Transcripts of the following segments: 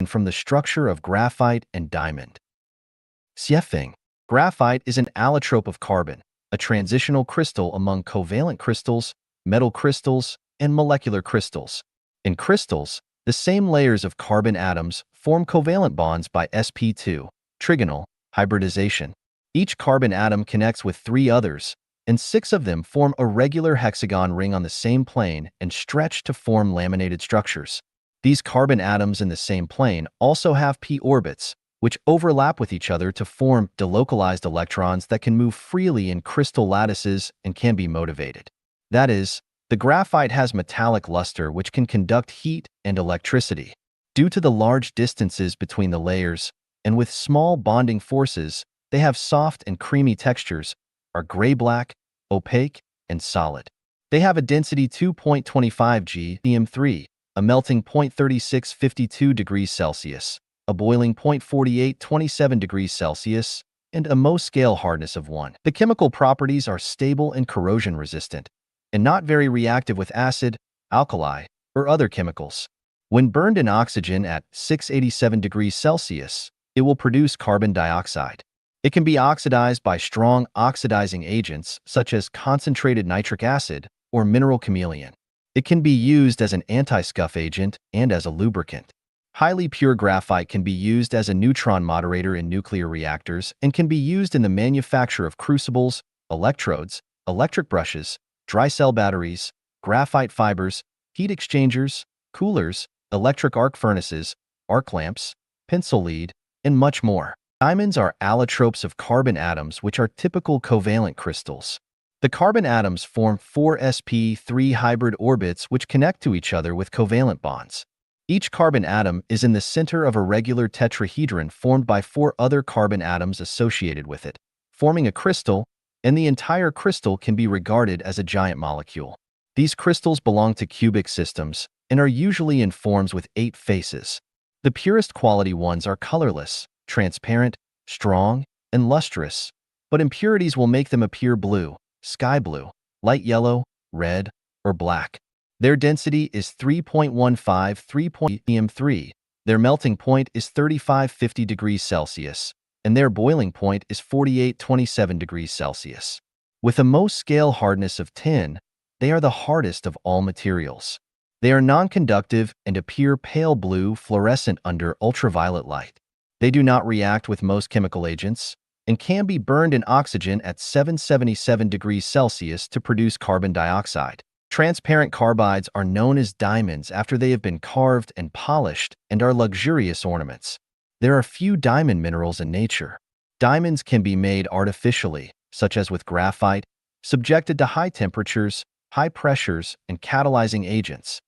from the structure of graphite and diamond. Siyefeng. Graphite is an allotrope of carbon, a transitional crystal among covalent crystals, metal crystals, and molecular crystals. In crystals, the same layers of carbon atoms form covalent bonds by sp2, trigonal, hybridization. Each carbon atom connects with 3 others, and 6 of them form a regular hexagon ring on the same plane and stretch to form laminated structures. These carbon atoms in the same plane also have p orbits, which overlap with each other to form delocalized electrons that can move freely in crystal lattices and can be motivated. That is, the graphite has metallic luster which can conduct heat and electricity. Due to the large distances between the layers, and with small bonding forces, they have soft and creamy textures, are gray-black, opaque, and solid. They have a density 2.25 g cm3, a melting 0.3652 degrees Celsius, a boiling 0.4827 degrees Celsius, and a Mohs scale hardness of 1. The chemical properties are stable and corrosion-resistant, and not very reactive with acid, alkali, or other chemicals. When burned in oxygen at 687 degrees Celsius, it will produce carbon dioxide. It can be oxidized by strong oxidizing agents such as concentrated nitric acid or mineral chameleon. It can be used as an anti-scuff agent and as a lubricant. Highly pure graphite can be used as a neutron moderator in nuclear reactors and can be used in the manufacture of crucibles, electrodes, electric brushes, dry cell batteries, graphite fibers, heat exchangers, coolers, electric arc furnaces, arc lamps, pencil lead, and much more. Diamonds are allotropes of carbon atoms which are typical covalent crystals. The carbon atoms form 4 sp3 hybrid orbits which connect to each other with covalent bonds. Each carbon atom is in the center of a regular tetrahedron formed by 4 other carbon atoms associated with it, forming a crystal, and the entire crystal can be regarded as a giant molecule. These crystals belong to cubic systems and are usually in forms with 8 faces. The purest quality ones are colorless, transparent, strong, and lustrous, but impurities will make them appear blue, sky blue, light yellow, red, or black. Their density is 3.15 cm3, their melting point is 3550 degrees Celsius, and their boiling point is 4827 degrees Celsius. With a Mohs scale hardness of 10, they are the hardest of all materials. They are non-conductive and appear pale blue fluorescent under ultraviolet light. They do not react with most chemical agents and can be burned in oxygen at 777 degrees Celsius to produce carbon dioxide. Transparent carbides are known as diamonds after they have been carved and polished and are luxurious ornaments. There are few diamond minerals in nature. Diamonds can be made artificially, such as with graphite, subjected to high temperatures, high pressures, and catalyzing agents.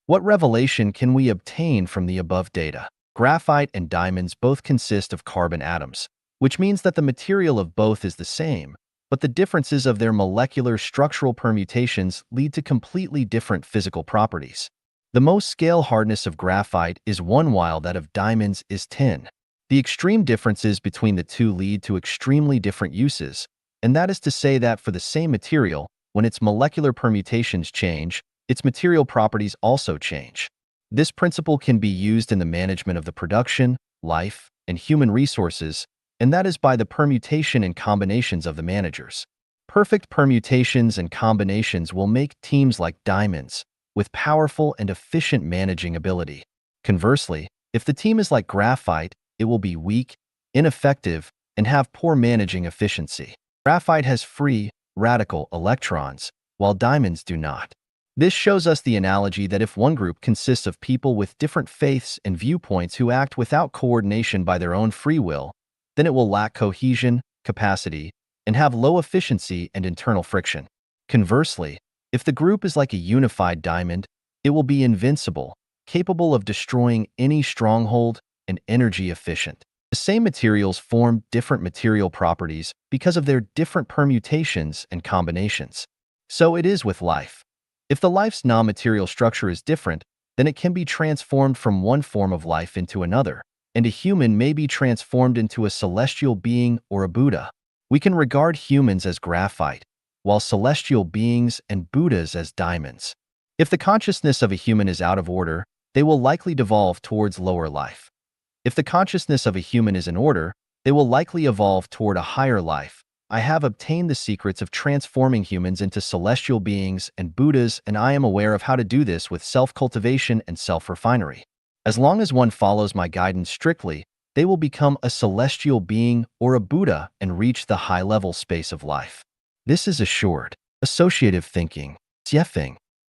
What revelation can we obtain from the above data? Graphite and diamonds both consist of carbon atoms, which means that the material of both is the same, but the differences of their molecular structural permutations lead to completely different physical properties. The Mohs scale hardness of graphite is 1 while that of diamonds is 10. The extreme differences between the two lead to extremely different uses, and that is to say that for the same material, when its molecular permutations change, its material properties also change. This principle can be used in the management of the production, life, and human resources, and that is by the permutation and combinations of the managers. Perfect permutations and combinations will make teams like diamonds, with powerful and efficient managing ability. Conversely, if the team is like graphite, it will be weak, ineffective, and have poor managing efficiency. Graphite has free, radical electrons, while diamonds do not. This shows us the analogy that if one group consists of people with different faiths and viewpoints who act without coordination by their own free will, then it will lack cohesion, capacity, and have low efficiency and internal friction. Conversely, if the group is like a unified diamond, it will be invincible, capable of destroying any stronghold, and energy efficient. The same materials form different material properties because of their different permutations and combinations. So it is with life. If the life's non-material structure is different, then it can be transformed from one form of life into another, and a human may be transformed into a celestial being or a Buddha. We can regard humans as graphite, while celestial beings and Buddhas as diamonds. If the consciousness of a human is out of order, they will likely devolve towards lower life. If the consciousness of a human is in order, they will likely evolve toward a higher life. I have obtained the secrets of transforming humans into celestial beings and Buddhas, and I am aware of how to do this with self-cultivation and self-refinery. As long as one follows my guidance strictly, they will become a celestial being or a Buddha and reach the high-level space of life. This is assured. Associative thinking, Xiefeng,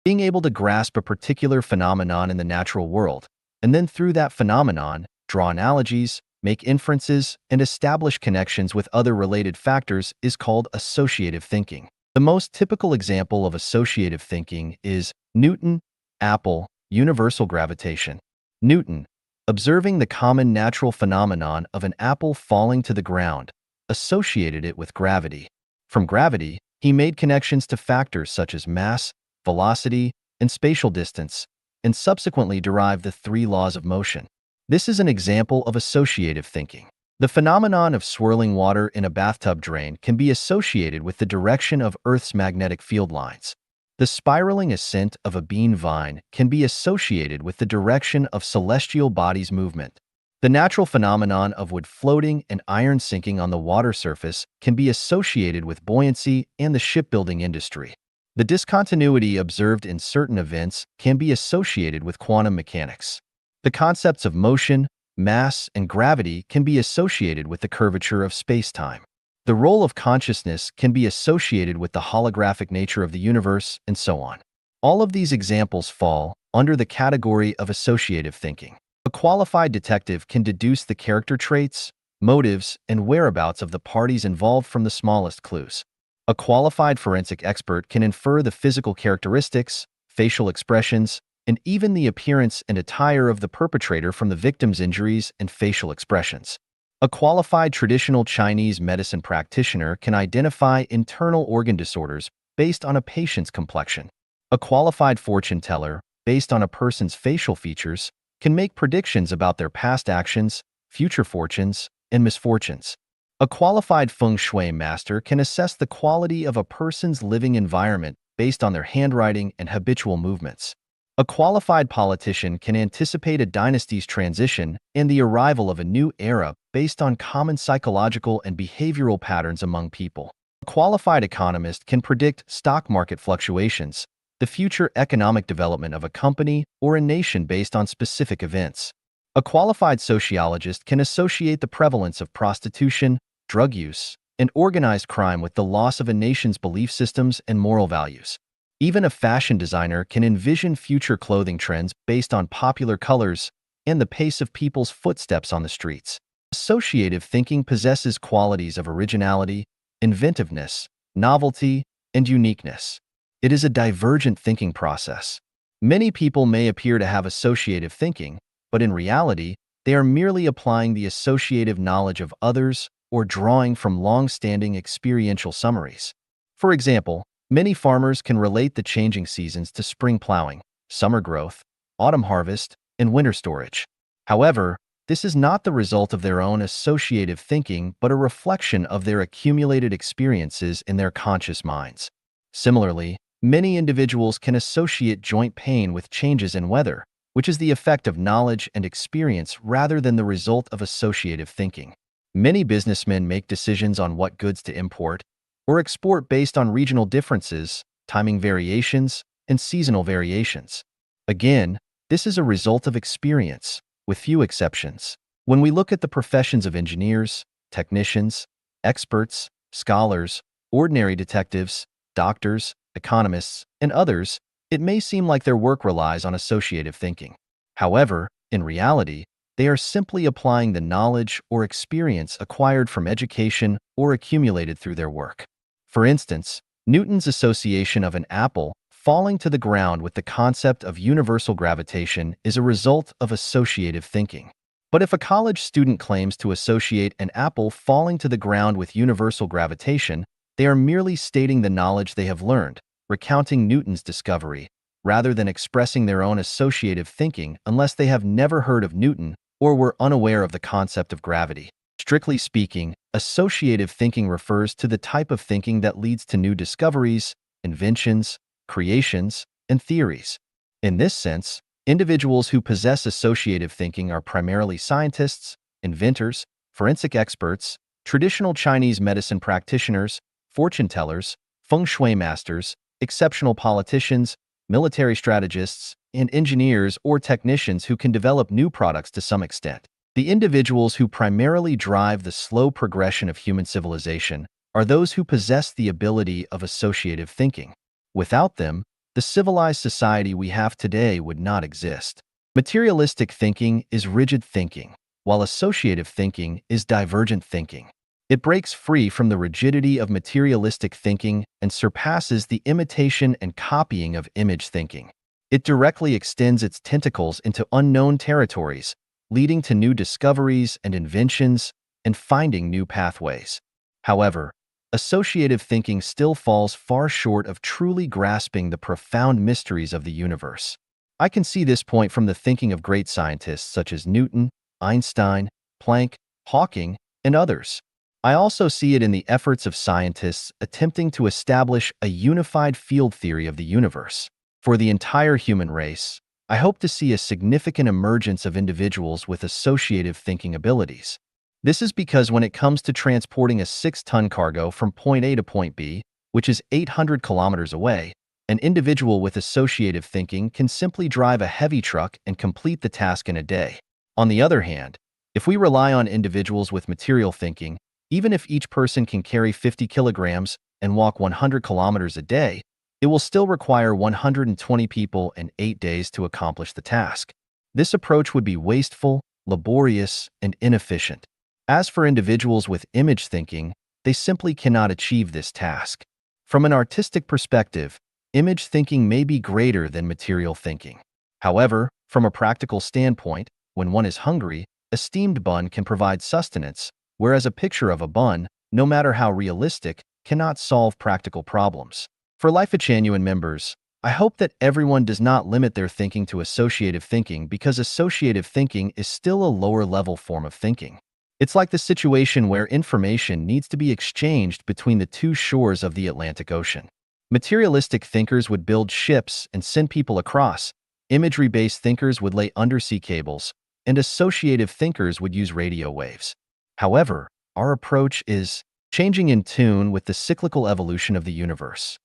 being able to grasp a particular phenomenon in the natural world, and then through that phenomenon, draw analogies, make inferences, and establish connections with other related factors is called associative thinking. The most typical example of associative thinking is Newton, Apple, universal gravitation. Newton, observing the common natural phenomenon of an apple falling to the ground, associated it with gravity. From gravity, he made connections to factors such as mass, velocity, and spatial distance, and subsequently derived the three laws of motion. This is an example of associative thinking. The phenomenon of swirling water in a bathtub drain can be associated with the direction of Earth's magnetic field lines. The spiraling ascent of a bean vine can be associated with the direction of celestial bodies' movement. The natural phenomenon of wood floating and iron sinking on the water surface can be associated with buoyancy and the shipbuilding industry. The discontinuity observed in certain events can be associated with quantum mechanics. The concepts of motion, mass, and gravity can be associated with the curvature of space-time. The role of consciousness can be associated with the holographic nature of the universe, and so on. All of these examples fall under the category of associative thinking. A qualified detective can deduce the character traits, motives, and whereabouts of the parties involved from the smallest clues. A qualified forensic expert can infer the physical characteristics, facial expressions, and even the appearance and attire of the perpetrator from the victim's injuries and facial expressions. A qualified traditional Chinese medicine practitioner can identify internal organ disorders based on a patient's complexion. A qualified fortune teller, based on a person's facial features, can make predictions about their past actions, future fortunes, and misfortunes. A qualified feng shui master can assess the quality of a person's living environment based on their handwriting and habitual movements. A qualified politician can anticipate a dynasty's transition and the arrival of a new era based on common psychological and behavioral patterns among people. A qualified economist can predict stock market fluctuations, the future economic development of a company or a nation based on specific events. A qualified sociologist can associate the prevalence of prostitution, drug use, and organized crime with the loss of a nation's belief systems and moral values. Even a fashion designer can envision future clothing trends based on popular colors and the pace of people's footsteps on the streets. Associative thinking possesses qualities of originality, inventiveness, novelty, and uniqueness. It is a divergent thinking process. Many people may appear to have associative thinking, but in reality, they are merely applying the associative knowledge of others or drawing from long-standing experiential summaries. For example, many farmers can relate the changing seasons to spring plowing, summer growth, autumn harvest, and winter storage. However, this is not the result of their own associative thinking but a reflection of their accumulated experiences in their conscious minds. Similarly, many individuals can associate joint pain with changes in weather, which is the effect of knowledge and experience rather than the result of associative thinking. Many businessmen make decisions on what goods to import or export based on regional differences, timing variations, and seasonal variations. Again, this is a result of experience, with few exceptions. When we look at the professions of engineers, technicians, experts, scholars, ordinary detectives, doctors, economists, and others, it may seem like their work relies on associative thinking. However, in reality, they are simply applying the knowledge or experience acquired from education or accumulated through their work. For instance, Newton's association of an apple falling to the ground with the concept of universal gravitation is a result of associative thinking. But if a college student claims to associate an apple falling to the ground with universal gravitation, they are merely stating the knowledge they have learned, recounting Newton's discovery, rather than expressing their own associative thinking unless they have never heard of Newton or were unaware of the concept of gravity. Strictly speaking, associative thinking refers to the type of thinking that leads to new discoveries, inventions, creations, and theories. In this sense, Individuals who possess associative thinking are primarily scientists, inventors, forensic experts, traditional Chinese medicine practitioners, fortune tellers, feng shui masters, exceptional politicians, military strategists, and engineers or technicians who can develop new products to some extent. The individuals who primarily drive the slow progression of human civilization are those who possess the ability of associative thinking. Without them, the civilized society we have today would not exist. Materialistic thinking is rigid thinking, while associative thinking is divergent thinking. It breaks free from the rigidity of materialistic thinking and surpasses the imitation and copying of image thinking. It directly extends its tentacles into unknown territories, leading to new discoveries and inventions and finding new pathways. However, associative thinking still falls far short of truly grasping the profound mysteries of the universe. I can see this point from the thinking of great scientists such as Newton, Einstein, Planck, Hawking, and others. I also see it in the efforts of scientists attempting to establish a unified field theory of the universe. For the entire human race, I hope to see a significant emergence of individuals with associative thinking abilities. This is because when it comes to transporting a 6-ton cargo from point A to point B, which is 800 kilometers away, an individual with associative thinking can simply drive a heavy truck and complete the task in a day. On the other hand, if we rely on individuals with material thinking, even if each person can carry 50 kilograms and walk 100 kilometers a day, it will still require 120 people and 8 days to accomplish the task. This approach would be wasteful, laborious, and inefficient. As for individuals with image thinking, they simply cannot achieve this task. From an artistic perspective, image thinking may be greater than material thinking. However, from a practical standpoint, when one is hungry, a steamed bun can provide sustenance, whereas a picture of a bun, no matter how realistic, cannot solve practical problems. For Life Genuine members, I hope that everyone does not limit their thinking to associative thinking because associative thinking is still a lower-level form of thinking. It's like the situation where information needs to be exchanged between the two shores of the Atlantic Ocean. Materialistic thinkers would build ships and send people across, imagery-based thinkers would lay undersea cables, and associative thinkers would use radio waves. However, our approach is changing in tune with the cyclical evolution of the universe.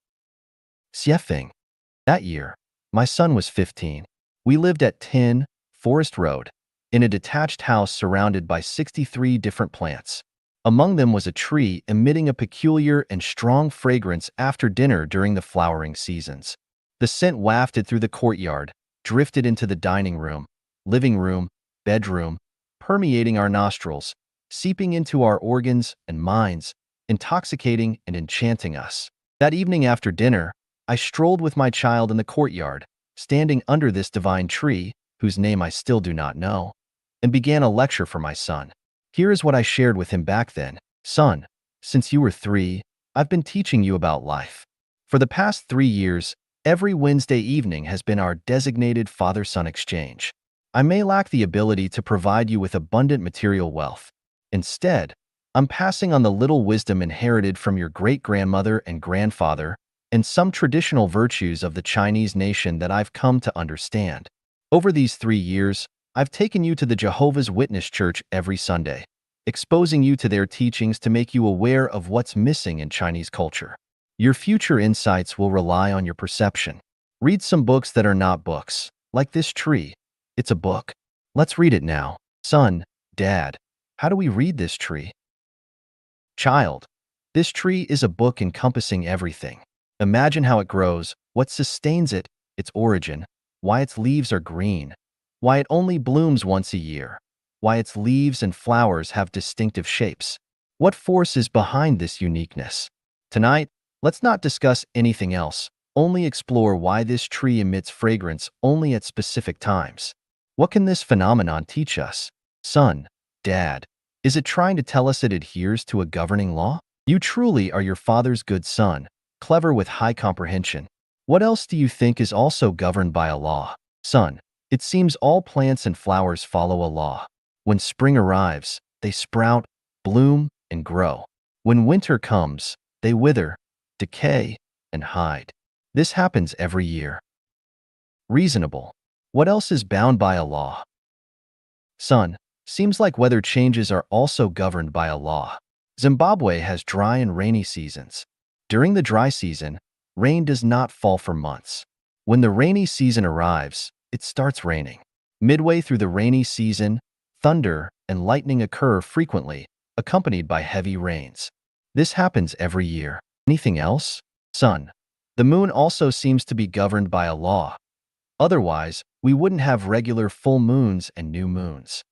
Xiefeng. That year, my son was 15. We lived at 10 Forest Road, in a detached house surrounded by 63 different plants. Among them was a tree emitting a peculiar and strong fragrance after dinner during the flowering seasons. The scent wafted through the courtyard, drifted into the dining room, living room, bedroom, permeating our nostrils, seeping into our organs and minds, intoxicating and enchanting us. That evening after dinner, I strolled with my child in the courtyard, standing under this divine tree, whose name I still do not know, and began a lecture for my son. Here is what I shared with him back then. Son, since you were 3, I've been teaching you about life. For the past 3 years, every Wednesday evening has been our designated father-son exchange. I may lack the ability to provide you with abundant material wealth. Instead, I'm passing on the little wisdom inherited from your great-grandmother and grandfather and some traditional virtues of the Chinese nation that I've come to understand. Over these 3 years, I've taken you to the Jehovah's Witness Church every Sunday, exposing you to their teachings to make you aware of what's missing in Chinese culture. Your future insights will rely on your perception. Read some books that are not books, like this tree. It's a book. Let's read it now. Son, Dad, how do we read this tree? Child, this tree is a book encompassing everything. Imagine how it grows, what sustains it, its origin, why its leaves are green, why it only blooms once a year, why its leaves and flowers have distinctive shapes. What force is behind this uniqueness? Tonight, let's not discuss anything else, only explore why this tree emits fragrance only at specific times. What can this phenomenon teach us? Son, Dad, is it trying to tell us it adheres to a governing law? You truly are your father's good son, clever with high comprehension. What else do you think is also governed by a law? Son, it seems all plants and flowers follow a law. When spring arrives, they sprout, bloom, and grow. When winter comes, they wither, decay, and hide. This happens every year. Reasonable. What else is bound by a law? Son, seems like weather changes are also governed by a law. Zimbabwe has dry and rainy seasons. During the dry season, rain does not fall for months. When the rainy season arrives, it starts raining. Midway through the rainy season, thunder and lightning occur frequently, accompanied by heavy rains. This happens every year. Anything else? Son, the moon also seems to be governed by a law. Otherwise, we wouldn't have regular full moons and new moons.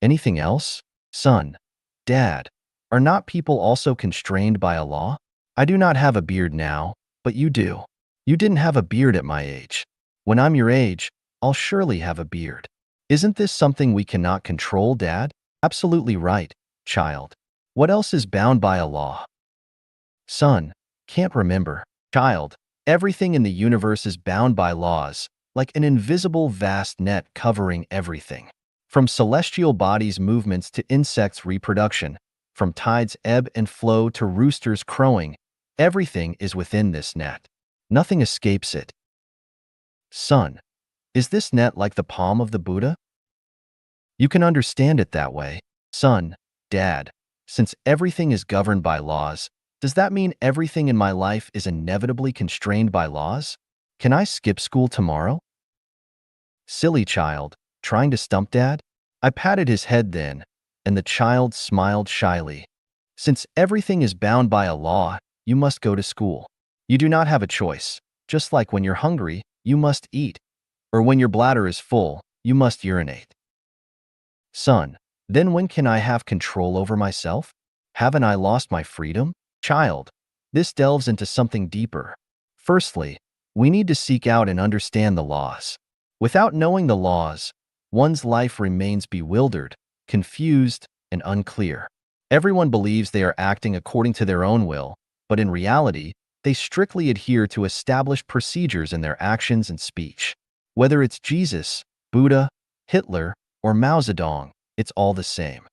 Anything else? Son, Dad, are not people also constrained by a law? I do not have a beard now, but you do. You didn't have a beard at my age. When I'm your age, I'll surely have a beard. Isn't this something we cannot control, Dad? Absolutely right, child. What else is bound by a law? Son, can't remember. Child, everything in the universe is bound by laws, like an invisible vast net covering everything. From celestial bodies' movements to insects' reproduction, from tides' ebb and flow to roosters' crowing, everything is within this net. Nothing escapes it. Son, is this net like the palm of the Buddha? You can understand it that way. Son, Dad, since everything is governed by laws, does that mean everything in my life is inevitably constrained by laws? Can I skip school tomorrow? Silly child, trying to stump Dad? I patted his head then, and the child smiled shyly. Since everything is bound by a law, you must go to school. You do not have a choice. Just like when you're hungry, you must eat. Or when your bladder is full, you must urinate. Son, then when can I have control over myself? Haven't I lost my freedom? Child, this delves into something deeper. Firstly, we need to seek out and understand the laws. Without knowing the laws, one's life remains bewildered, confused, and unclear. Everyone believes they are acting according to their own will, but in reality, they strictly adhere to established procedures in their actions and speech. Whether it's Jesus, Buddha, Hitler, or Mao Zedong, it's all the same.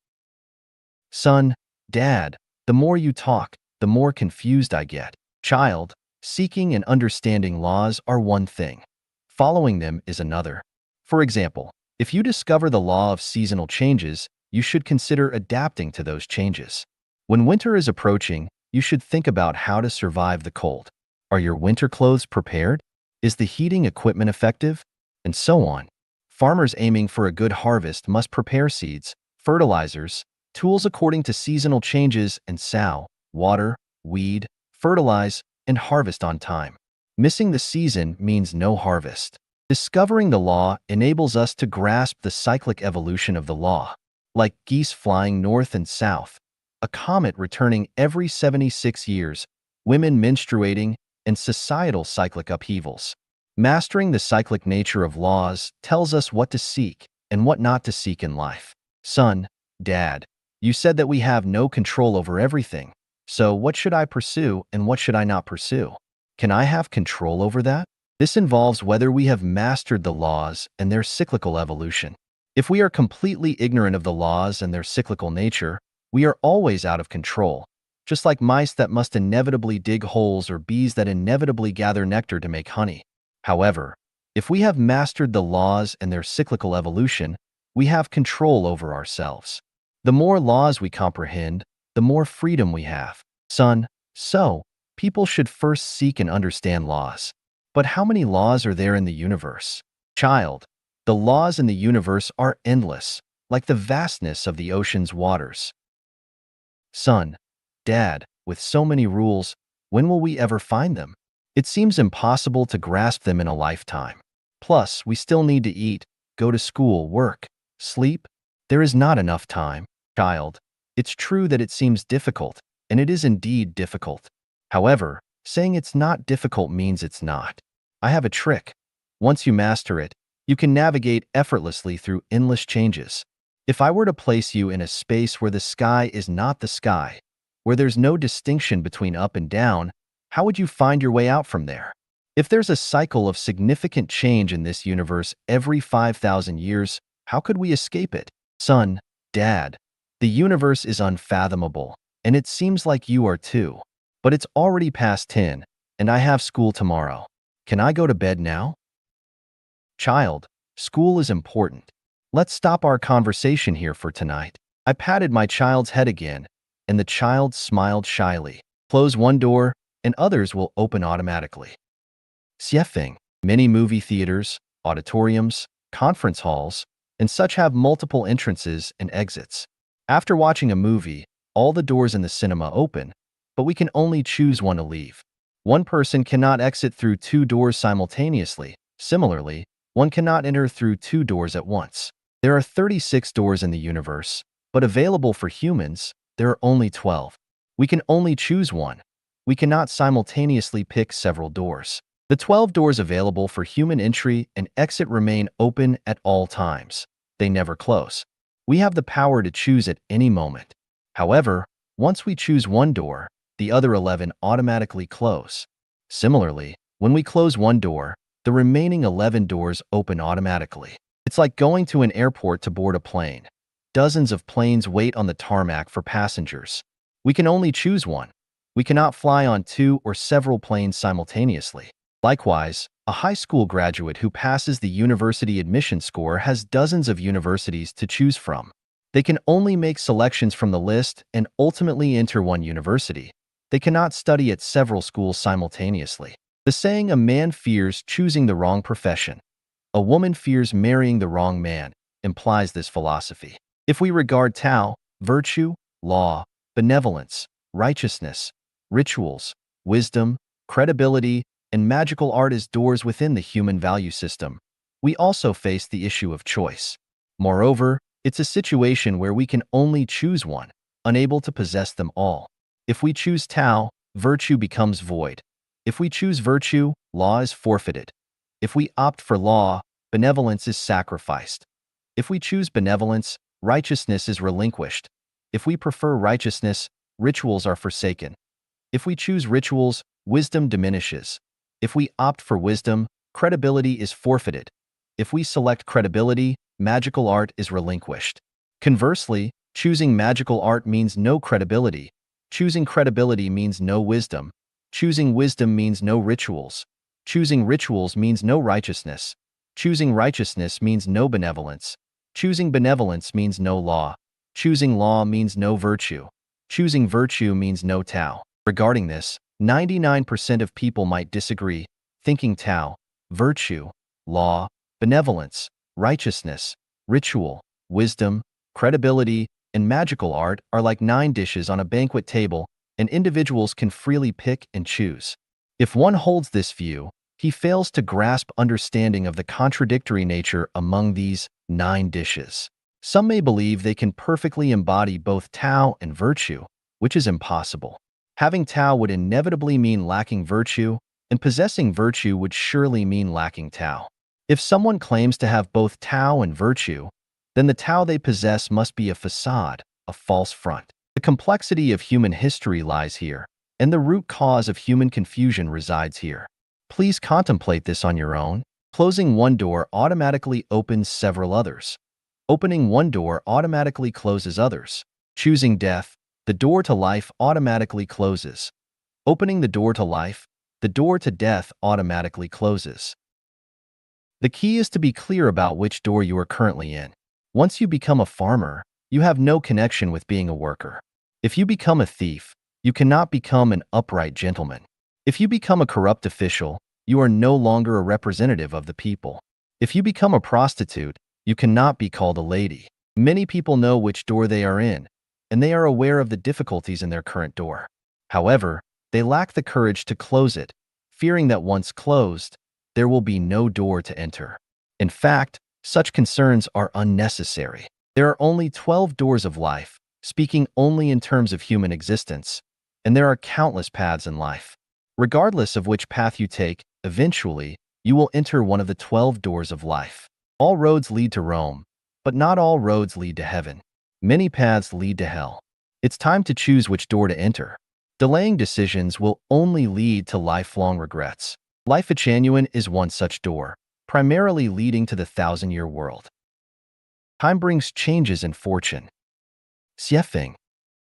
Son, Dad, the more you talk, the more confused I get. Child, seeking and understanding laws are one thing. Following them is another. For example, if you discover the law of seasonal changes, you should consider adapting to those changes. When winter is approaching, you should think about how to survive the cold. Are your winter clothes prepared? Is the heating equipment effective? And so on. Farmers aiming for a good harvest must prepare seeds, fertilizers, tools according to seasonal changes and sow, water, weed, fertilize, and harvest on time. Missing the season means no harvest. Discovering the law enables us to grasp the cyclic evolution of the law. Like geese flying north and south, a comet returning every 76 years, women menstruating, and societal cyclic upheavals. Mastering the cyclic nature of laws tells us what to seek and what not to seek in life. Son, Dad, you said that we have no control over everything. So what should I pursue and what should I not pursue? Can I have control over that? This involves whether we have mastered the laws and their cyclical evolution. If we are completely ignorant of the laws and their cyclical nature, we are always out of control, just like mice that must inevitably dig holes or bees that inevitably gather nectar to make honey. However, if we have mastered the laws and their cyclical evolution, we have control over ourselves. The more laws we comprehend, the more freedom we have. Son, so, people should first seek and understand laws. But how many laws are there in the universe? Child, the laws in the universe are endless, like the vastness of the ocean's waters. Son, Dad, with so many rules, when will we ever find them? It seems impossible to grasp them in a lifetime. Plus, we still need to eat, go to school, work, sleep. There is not enough time. Child, it's true that it seems difficult, and it is indeed difficult. However, saying it's not difficult means it's not. I have a trick. Once you master it, you can navigate effortlessly through endless changes. If I were to place you in a space where the sky is not the sky, where there's no distinction between up and down, how would you find your way out from there? If there's a cycle of significant change in this universe every 5,000 years, how could we escape it? Son, Dad, the universe is unfathomable, and it seems like you are too. But it's already past 10, and I have school tomorrow. Can I go to bed now? Child, school is important. Let's stop our conversation here for tonight. I patted my child's head again, and the child smiled shyly. Close one door, and others will open automatically. Siefeng. Many movie theaters, auditoriums, conference halls, and such have multiple entrances and exits. After watching a movie, all the doors in the cinema open, but we can only choose one to leave. One person cannot exit through two doors simultaneously. Similarly, one cannot enter through two doors at once. There are 36 doors in the universe, but available for humans, there are only 12. We can only choose one. We cannot simultaneously pick several doors. The 12 doors available for human entry and exit remain open at all times. They never close. We have the power to choose at any moment. However, once we choose one door, the other 11 automatically close. Similarly, when we close one door, the remaining 11 doors open automatically. It's like going to an airport to board a plane. Dozens of planes wait on the tarmac for passengers. We can only choose one. We cannot fly on two or several planes simultaneously. Likewise, a high school graduate who passes the university admission score has dozens of universities to choose from. They can only make selections from the list and ultimately enter one university. They cannot study at several schools simultaneously. The saying, "A man fears choosing the wrong profession, a woman fears marrying the wrong man," implies this philosophy. If we regard Tao, virtue, law, benevolence, righteousness, rituals, wisdom, credibility, and magical art as doors within the human value system, we also face the issue of choice. Moreover, it's a situation where we can only choose one, unable to possess them all. If we choose Tao, virtue becomes void. If we choose virtue, law is forfeited. If we opt for law, benevolence is sacrificed. If we choose benevolence, righteousness is relinquished. If we prefer righteousness, rituals are forsaken. If we choose rituals, wisdom diminishes. If we opt for wisdom, credibility is forfeited. If we select credibility, magical art is relinquished. Conversely, choosing magical art means no credibility. Choosing credibility means no wisdom. Choosing wisdom means no rituals. Choosing rituals means no righteousness. Choosing righteousness means no benevolence. Choosing benevolence means no law. Choosing law means no virtue. Choosing virtue means no Tao. Regarding this, 99% of people might disagree, thinking Tao, virtue, law, benevolence, righteousness, ritual, wisdom, credibility, and magical art are like 9 dishes on a banquet table, and individuals can freely pick and choose. If one holds this view, he fails to grasp understanding of the contradictory nature among these 9 dishes. Some may believe they can perfectly embody both Tao and virtue, which is impossible. Having Tao would inevitably mean lacking virtue, and possessing virtue would surely mean lacking Tao. If someone claims to have both Tao and virtue, then the Tao they possess must be a facade, a false front. The complexity of human history lies here, and the root cause of human confusion resides here. Please contemplate this on your own. Closing one door automatically opens several others. Opening one door automatically closes others. Choosing death, the door to life automatically closes. Opening the door to life, the door to death automatically closes. The key is to be clear about which door you are currently in. Once you become a farmer, you have no connection with being a worker. If you become a thief, you cannot become an upright gentleman. If you become a corrupt official, you are no longer a representative of the people. If you become a prostitute, you cannot be called a lady. Many people know which door they are in, and they are aware of the difficulties in their current door. However, they lack the courage to close it, fearing that once closed, there will be no door to enter. In fact, such concerns are unnecessary. There are only 12 doors of life, speaking only in terms of human existence, and there are countless paths in life. Regardless of which path you take, eventually, you will enter one of the 12 doors of life. All roads lead to Rome, but not all roads lead to heaven. Many paths lead to hell. It's time to choose which door to enter. Delaying decisions will only lead to lifelong regrets. Life Genuine is one such door, primarily leading to the 1,000-year world. Time brings changes in fortune. Siefeng.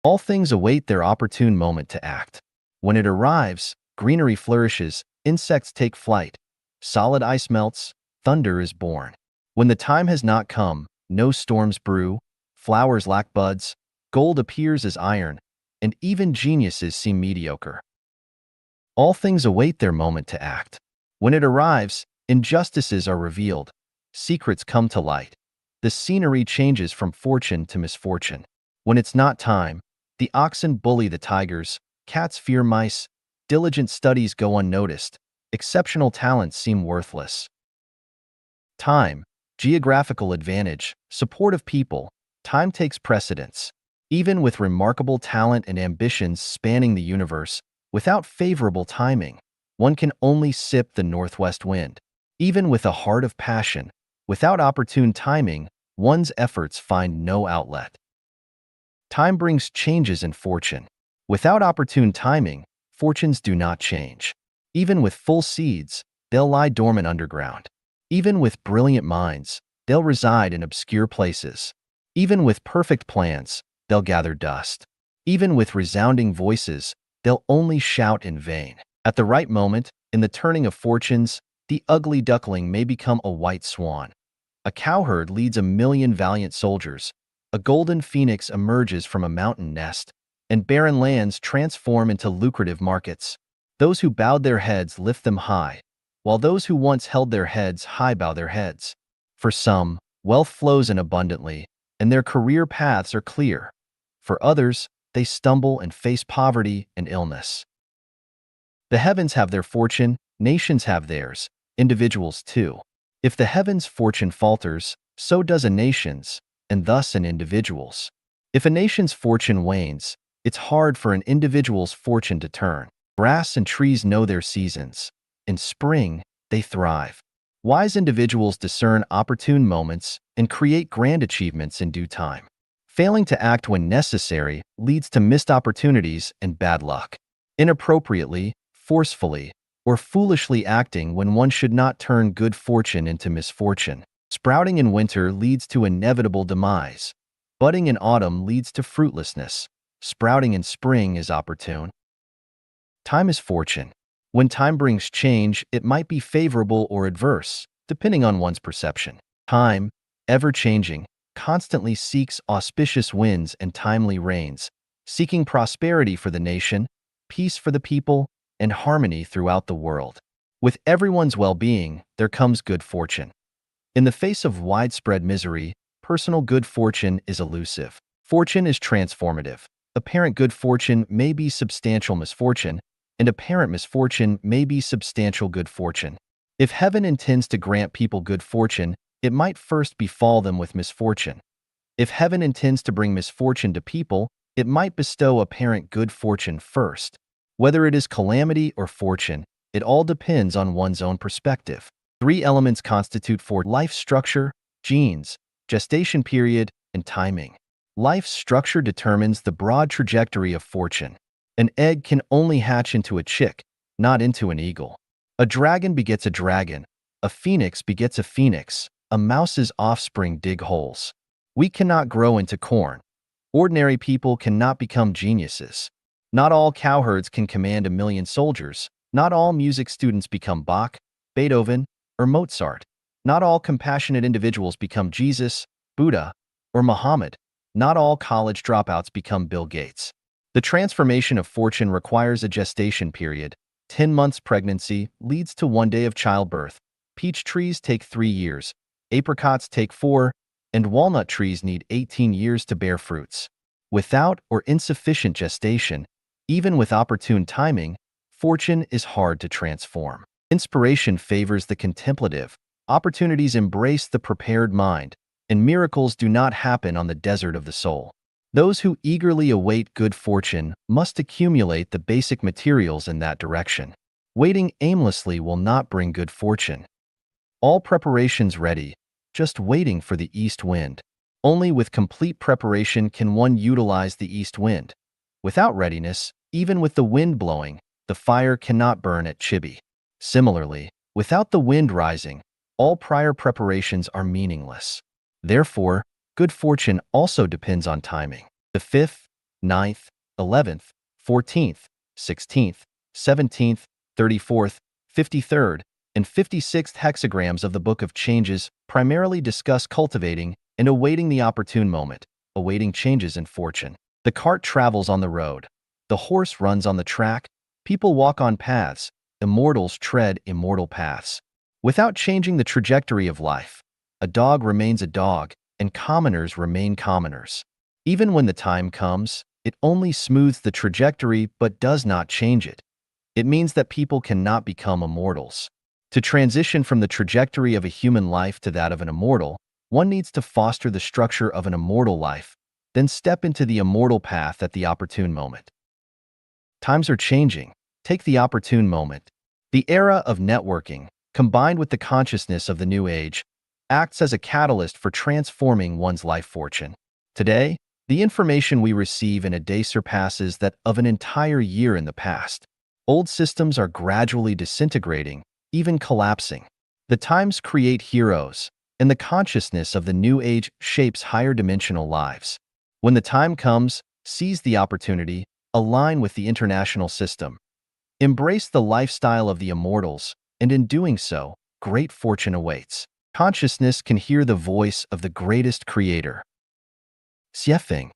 All things await their opportune moment to act. When it arrives, greenery flourishes, insects take flight, solid ice melts, thunder is born. When the time has not come, no storms brew, flowers lack buds, gold appears as iron, and even geniuses seem mediocre. All things await their moment to act. When it arrives, injustices are revealed, secrets come to light. The scenery changes from fortune to misfortune. When it's not time, the oxen bully the tigers, cats fear mice, diligent studies go unnoticed, exceptional talents seem worthless. Time, geographical advantage, support of people, time takes precedence. Even with remarkable talent and ambitions spanning the universe, without favorable timing, one can only sip the northwest wind. Even with a heart of passion, without opportune timing, one's efforts find no outlet. Time brings changes in fortune. Without opportune timing, fortunes do not change. Even with full seeds, they'll lie dormant underground. Even with brilliant minds, they'll reside in obscure places. Even with perfect plans, they'll gather dust. Even with resounding voices, they'll only shout in vain. At the right moment, in the turning of fortunes, the ugly duckling may become a white swan. A cowherd leads 1,000,000 valiant soldiers. A golden phoenix emerges from a mountain nest, and barren lands transform into lucrative markets. Those who bowed their heads lift them high, while those who once held their heads high bow their heads. For some, wealth flows in abundantly, and their career paths are clear. For others, they stumble and face poverty and illness. The heavens have their fortune, nations have theirs, individuals too. If the heavens' fortune falters, so does a nation's, and thus an individual's. If a nation's fortune wanes, it's hard for an individual's fortune to turn. Grass and trees know their seasons. In spring, they thrive. Wise individuals discern opportune moments and create grand achievements in due time. Failing to act when necessary leads to missed opportunities and bad luck. Inappropriately, forcefully, or foolishly acting when one should not turn good fortune into misfortune. Sprouting in winter leads to inevitable demise. Budding in autumn leads to fruitlessness. Sprouting in spring is opportune. Time is fortune. When time brings change, it might be favorable or adverse, depending on one's perception. Time, ever-changing, constantly seeks auspicious winds and timely rains, seeking prosperity for the nation, peace for the people, and harmony throughout the world. With everyone's well-being, there comes good fortune. In the face of widespread misery, personal good fortune is elusive. Fortune is transformative. Apparent good fortune may be substantial misfortune, and apparent misfortune may be substantial good fortune. If heaven intends to grant people good fortune, it might first befall them with misfortune. If heaven intends to bring misfortune to people, it might bestow apparent good fortune first. Whether it is calamity or fortune, it all depends on one's own perspective. 3 elements constitute fortune: life structure, genes, gestation period, and timing. Life structure determines the broad trajectory of fortune. An egg can only hatch into a chick, not into an eagle. A dragon begets a dragon. A phoenix begets a phoenix. A mouse's offspring dig holes. We cannot grow into corn. Ordinary people cannot become geniuses. Not all cowherds can command 1,000,000 soldiers. Not all music students become Bach, Beethoven, or Mozart. Not all compassionate individuals become Jesus, Buddha, or Muhammad. Not all college dropouts become Bill Gates. The transformation of fortune requires a gestation period. 10 months pregnancy leads to 1 day of childbirth. Peach trees take 3 years, apricots take 4, and walnut trees need 18 years to bear fruits. Without or insufficient gestation, even with opportune timing, fortune is hard to transform. Inspiration favors the contemplative, opportunities embrace the prepared mind, and miracles do not happen on the desert of the soul. Those who eagerly await good fortune must accumulate the basic materials in that direction. Waiting aimlessly will not bring good fortune. All preparations ready, just waiting for the east wind. Only with complete preparation can one utilize the east wind. Without readiness, even with the wind blowing, the fire cannot burn at Chibi. Similarly, without the wind rising, all prior preparations are meaningless. Therefore, good fortune also depends on timing. The 5th, 9th, 11th, 14th, 16th, 17th, 34th, 53rd, and 56th hexagrams of the Book of Changes primarily discuss cultivating and awaiting the opportune moment, awaiting changes in fortune. The cart travels on the road. The horse runs on the track. People walk on paths. Immortals tread immortal paths. Without changing the trajectory of life, a dog remains a dog, and commoners remain commoners. Even when the time comes, it only smooths the trajectory but does not change it. It means that people cannot become immortals. To transition from the trajectory of a human life to that of an immortal, one needs to foster the structure of an immortal life, then step into the immortal path at the opportune moment. Times are changing. Take the opportune moment. The era of networking, combined with the consciousness of the new age, acts as a catalyst for transforming one's life fortune. Today, the information we receive in a day surpasses that of an entire year in the past. Old systems are gradually disintegrating, even collapsing. The times create heroes, and the consciousness of the new age shapes higher dimensional lives. When the time comes, seize the opportunity, align with the international system. Embrace the lifestyle of the immortals, and in doing so, great fortune awaits. Consciousness can hear the voice of the greatest creator. Xiefeng.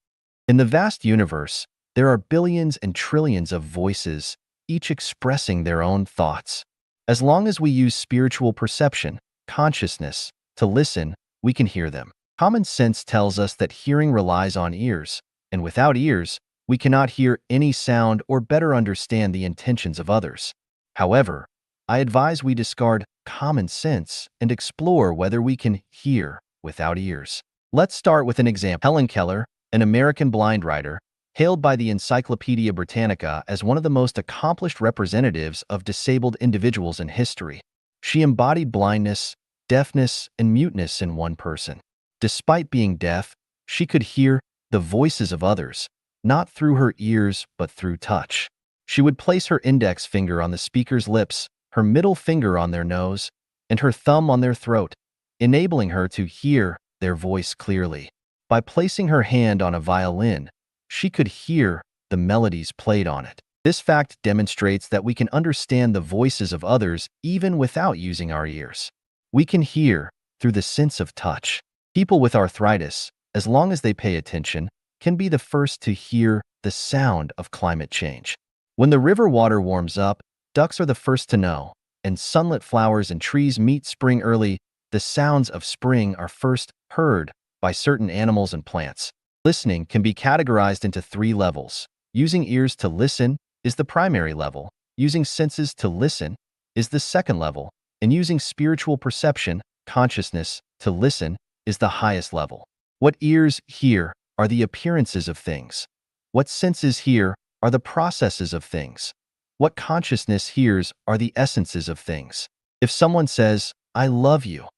In the vast universe, there are billions and trillions of voices, each expressing their own thoughts. As long as we use spiritual perception, consciousness, to listen, we can hear them. Common sense tells us that hearing relies on ears, and without ears, we cannot hear any sound or better understand the intentions of others. However, I advise we discard common sense and explore whether we can hear without ears. Let's start with an example. Helen Keller, an American blind writer, hailed by the Encyclopedia Britannica as one of the most accomplished representatives of disabled individuals in history. She embodied blindness, deafness, and muteness in one person. Despite being deaf, she could hear the voices of others, not through her ears but through touch. She would place her index finger on the speaker's lips, her middle finger on their nose, and her thumb on their throat, enabling her to hear their voice clearly. By placing her hand on a violin, she could hear the melodies played on it. This fact demonstrates that we can understand the voices of others even without using our ears. We can hear through the sense of touch. People with arthritis, as long as they pay attention, can be the first to hear the sound of climate change. When the river water warms up, ducks are the first to know, and sunlit flowers and trees meet spring early. The sounds of spring are first heard by certain animals and plants. Listening can be categorized into 3 levels. Using ears to listen is the primary level, using senses to listen is the second level, and using spiritual perception, consciousness, to listen is the highest level. What ears hear are the appearances of things. What senses hear are the processes of things. What consciousness hears are the essences of things. If someone says, "I love you,"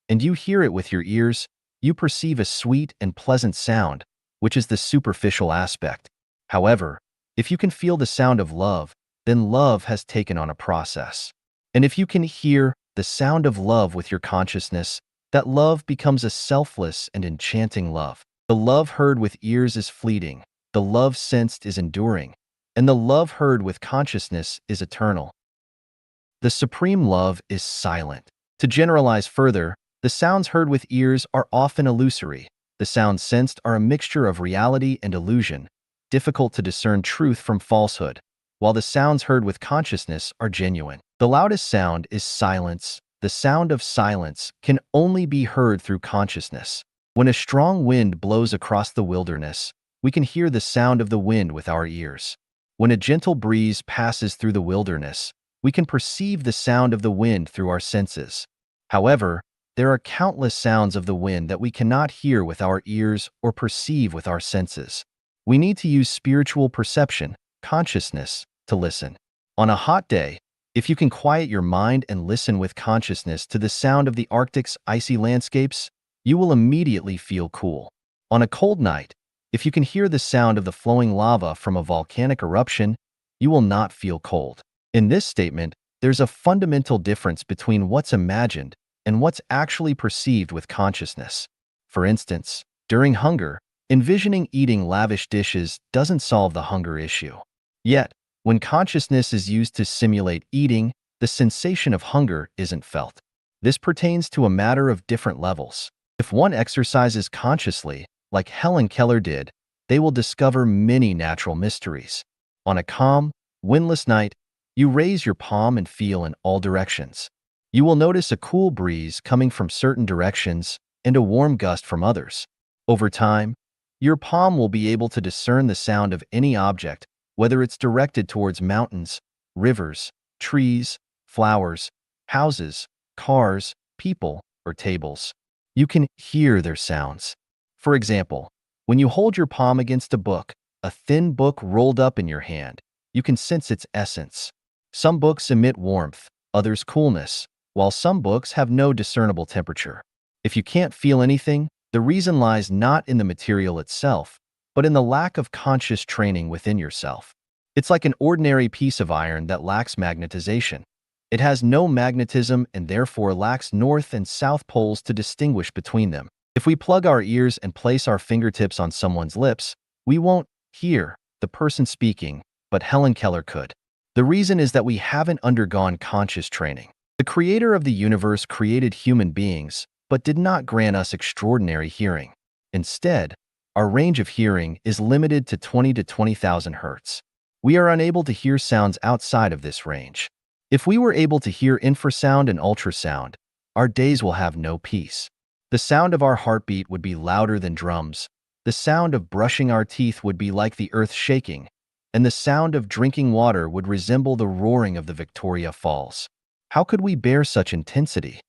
and you hear it with your ears, you perceive a sweet and pleasant sound, which is the superficial aspect. However, if you can feel the sound of love, then love has taken on a process. And if you can hear the sound of love with your consciousness, that love becomes a selfless and enchanting love. The love heard with ears is fleeting, the love sensed is enduring, and the love heard with consciousness is eternal. The supreme love is silent. To generalize further, the sounds heard with ears are often illusory. The sounds sensed are a mixture of reality and illusion, difficult to discern truth from falsehood, while the sounds heard with consciousness are genuine. The loudest sound is silence. The sound of silence can only be heard through consciousness. When a strong wind blows across the wilderness, we can hear the sound of the wind with our ears. When a gentle breeze passes through the wilderness, we can perceive the sound of the wind through our senses. However, there are countless sounds of the wind that we cannot hear with our ears or perceive with our senses. We need to use spiritual perception, consciousness, to listen. On a hot day, if you can quiet your mind and listen with consciousness to the sound of the Arctic's icy landscapes, you will immediately feel cool. On a cold night, if you can hear the sound of the flowing lava from a volcanic eruption, you will not feel cold. In this statement, there's a fundamental difference between what's imagined and what's actually perceived with consciousness. For instance, during hunger, envisioning eating lavish dishes doesn't solve the hunger issue. Yet, when consciousness is used to simulate eating, the sensation of hunger isn't felt. This pertains to a matter of different levels. If one exercises consciously, like Helen Keller did, they will discover many natural mysteries. On a calm, windless night, you raise your palm and feel in all directions. You will notice a cool breeze coming from certain directions and a warm gust from others. Over time, your palm will be able to discern the sound of any object, whether it's directed towards mountains, rivers, trees, flowers, houses, cars, people, or tables. You can hear their sounds. For example, when you hold your palm against a book, a thin book rolled up in your hand, you can sense its essence. Some books emit warmth, others coolness, while some books have no discernible temperature. If you can't feel anything, the reason lies not in the material itself, but in the lack of conscious training within yourself. It's like an ordinary piece of iron that lacks magnetization. It has no magnetism and therefore lacks north and south poles to distinguish between them. If we plug our ears and place our fingertips on someone's lips, we won't hear the person speaking, but Helen Keller could. The reason is that we haven't undergone conscious training. The creator of the universe created human beings, but did not grant us extraordinary hearing. Instead, our range of hearing is limited to 20 to 20,000 hertz. We are unable to hear sounds outside of this range. If we were able to hear infrasound and ultrasound, our days will have no peace. The sound of our heartbeat would be louder than drums. The sound of brushing our teeth would be like the earth shaking, and the sound of drinking water would resemble the roaring of the Victoria Falls. How could we bear such intensity?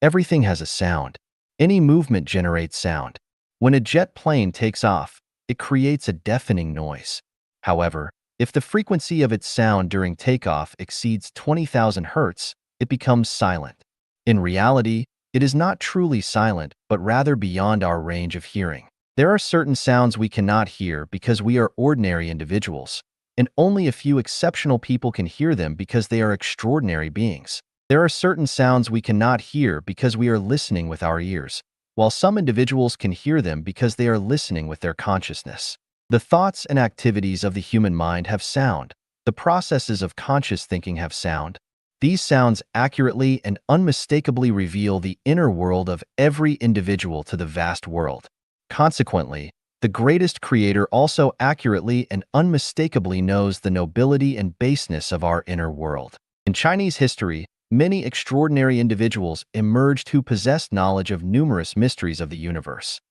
Everything has a sound. Any movement generates sound. When a jet plane takes off, it creates a deafening noise. However, if the frequency of its sound during takeoff exceeds 20,000 hertz, it becomes silent. In reality, it is not truly silent, but rather beyond our range of hearing. There are certain sounds we cannot hear because we are ordinary individuals, and only a few exceptional people can hear them because they are extraordinary beings. There are certain sounds we cannot hear because we are listening with our ears, while some individuals can hear them because they are listening with their consciousness. The thoughts and activities of the human mind have sound. The processes of conscious thinking have sound. These sounds accurately and unmistakably reveal the inner world of every individual to the vast world. Consequently, the greatest creator also accurately and unmistakably knows the nobility and baseness of our inner world. In Chinese history, many extraordinary individuals emerged who possessed knowledge of numerous mysteries of the universe.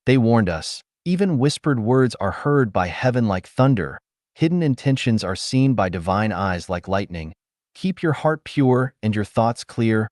They warned us, even whispered words are heard by heaven like thunder, hidden intentions are seen by divine eyes like lightning. Keep your heart pure and your thoughts clear.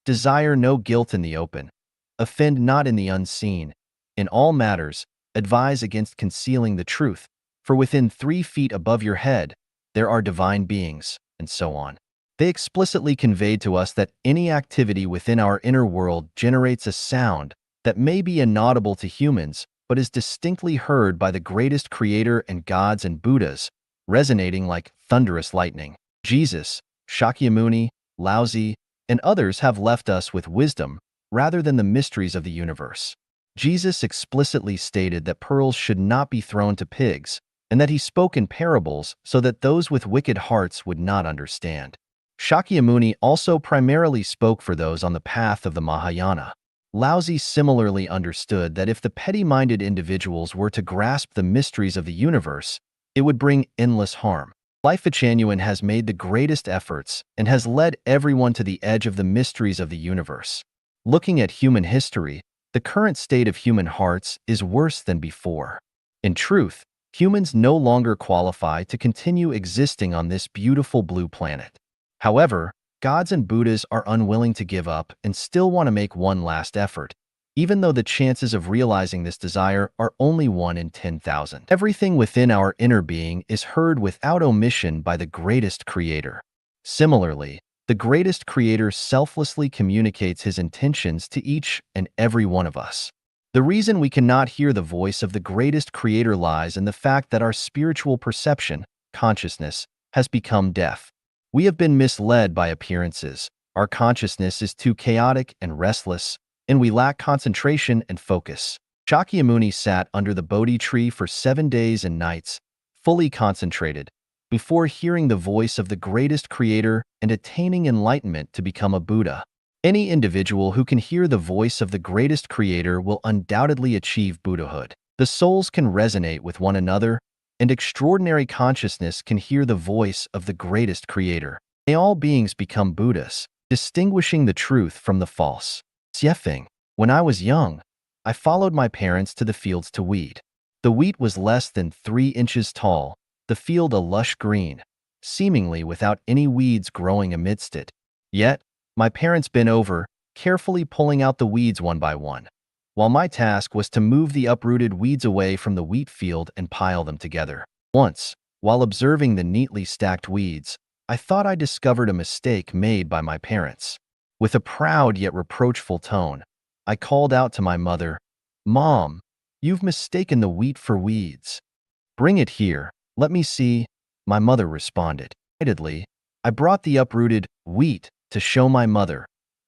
Desire no guilt in the open. Offend not in the unseen. In all matters, advise against concealing the truth, for within 3 feet above your head, there are divine beings, and so on. They explicitly conveyed to us that any activity within our inner world generates a sound that may be inaudible to humans, but is distinctly heard by the greatest creator and gods and Buddhas, resonating like thunderous lightning. Jesus, Shakyamuni, Laozi, and others have left us with wisdom rather than the mysteries of the universe. Jesus explicitly stated that pearls should not be thrown to pigs, and that he spoke in parables so that those with wicked hearts would not understand. Shakyamuni also primarily spoke for those on the path of the Mahayana. Laozi similarly understood that if the petty-minded individuals were to grasp the mysteries of the universe, it would bring endless harm. Life Genuine has made the greatest efforts and has led everyone to the edge of the mysteries of the universe. Looking at human history, the current state of human hearts is worse than before. In truth, humans no longer qualify to continue existing on this beautiful blue planet. However, gods and Buddhas are unwilling to give up and still want to make one last effort, even though the chances of realizing this desire are only 1 in 10,000. Everything within our inner being is heard without omission by the greatest creator. Similarly, the greatest creator selflessly communicates his intentions to each and every one of us. The reason we cannot hear the voice of the greatest creator lies in the fact that our spiritual perception, consciousness, has become deaf. We have been misled by appearances. Our consciousness is too chaotic and restless, and we lack concentration and focus. Shakyamuni sat under the Bodhi tree for 7 days and nights, fully concentrated, before hearing the voice of the greatest creator and attaining enlightenment to become a Buddha. Any individual who can hear the voice of the greatest creator will undoubtedly achieve Buddhahood. The souls can resonate with one another, and extraordinary consciousness can hear the voice of the greatest creator. May all beings become Buddhas, distinguishing the truth from the false. Xiefeng. When I was young, I followed my parents to the fields to weed. The wheat was less than 3 inches tall, the field a lush green, seemingly without any weeds growing amidst it. Yet, my parents bent over, carefully pulling out the weeds one by one, while my task was to move the uprooted weeds away from the wheat field and pile them together. Once, while observing the neatly stacked weeds, I thought I discovered a mistake made by my parents. With a proud yet reproachful tone, I called out to my mother, "Mom, you've mistaken the wheat for weeds. Bring it here, let me see." My mother responded. Excitedly, I brought the uprooted wheat to show my mother,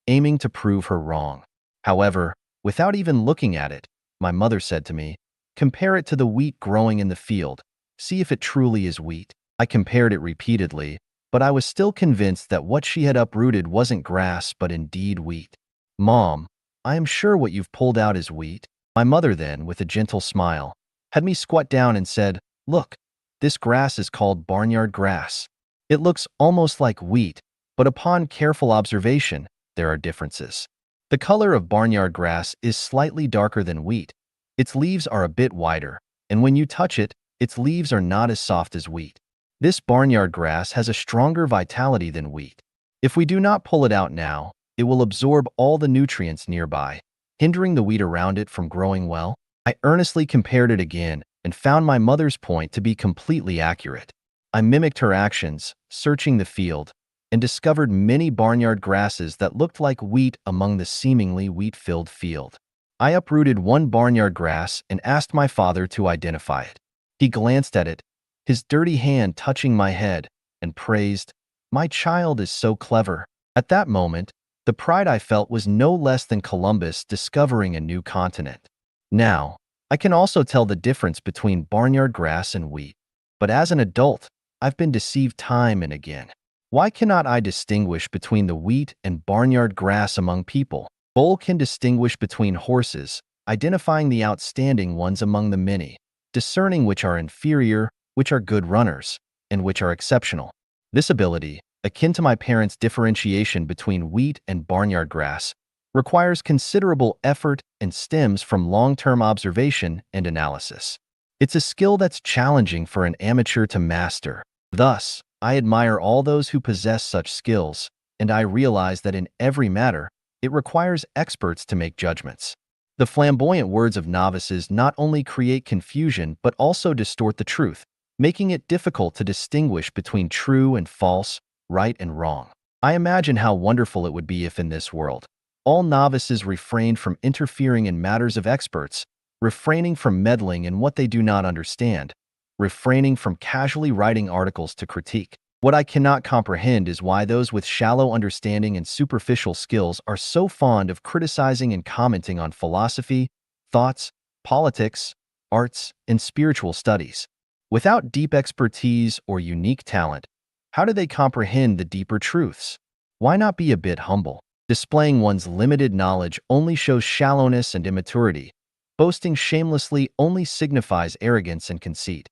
aiming to prove her wrong. However, without even looking at it, my mother said to me, "Compare it to the wheat growing in the field. See if it truly is wheat." I compared it repeatedly, but I was still convinced that what she had uprooted wasn't grass but indeed wheat. "Mom, I am sure what you've pulled out is wheat." My mother then, with a gentle smile, had me squat down and said, "Look, this grass is called barnyard grass. It looks almost like wheat, but upon careful observation, there are differences. The color of barnyard grass is slightly darker than wheat. Its leaves are a bit wider, and when you touch it, its leaves are not as soft as wheat. This barnyard grass has a stronger vitality than wheat. If we do not pull it out now, it will absorb all the nutrients nearby, hindering the wheat around it from growing well." I earnestly compared it again and found my mother's point to be completely accurate. I mimicked her actions, searching the field, and discovered many barnyard grasses that looked like wheat among the seemingly wheat-filled field. I uprooted one barnyard grass and asked my father to identify it. He glanced at it, his dirty hand touching my head, and praised, "My child is so clever." At that moment, the pride I felt was no less than Columbus discovering a new continent. Now, I can also tell the difference between barnyard grass and wheat. But as an adult, I've been deceived time and again. Why cannot I distinguish between the wheat and barnyard grass among people? Bull can distinguish between horses, identifying the outstanding ones among the many, discerning which are inferior, which are good runners, and which are exceptional. This ability, akin to my parents' differentiation between wheat and barnyard grass, requires considerable effort and stems from long-term observation and analysis. It's a skill that's challenging for an amateur to master. Thus, I admire all those who possess such skills, and I realize that in every matter, it requires experts to make judgments. The flamboyant words of novices not only create confusion but also distort the truth, making it difficult to distinguish between true and false, right and wrong. I imagine how wonderful it would be if in this world, all novices refrained from interfering in matters of experts, refraining from meddling in what they do not understand, refraining from casually writing articles to critique. What I cannot comprehend is why those with shallow understanding and superficial skills are so fond of criticizing and commenting on philosophy, thoughts, politics, arts, and spiritual studies. Without deep expertise or unique talent, how do they comprehend the deeper truths? Why not be a bit humble? Displaying one's limited knowledge only shows shallowness and immaturity. Boasting shamelessly only signifies arrogance and conceit.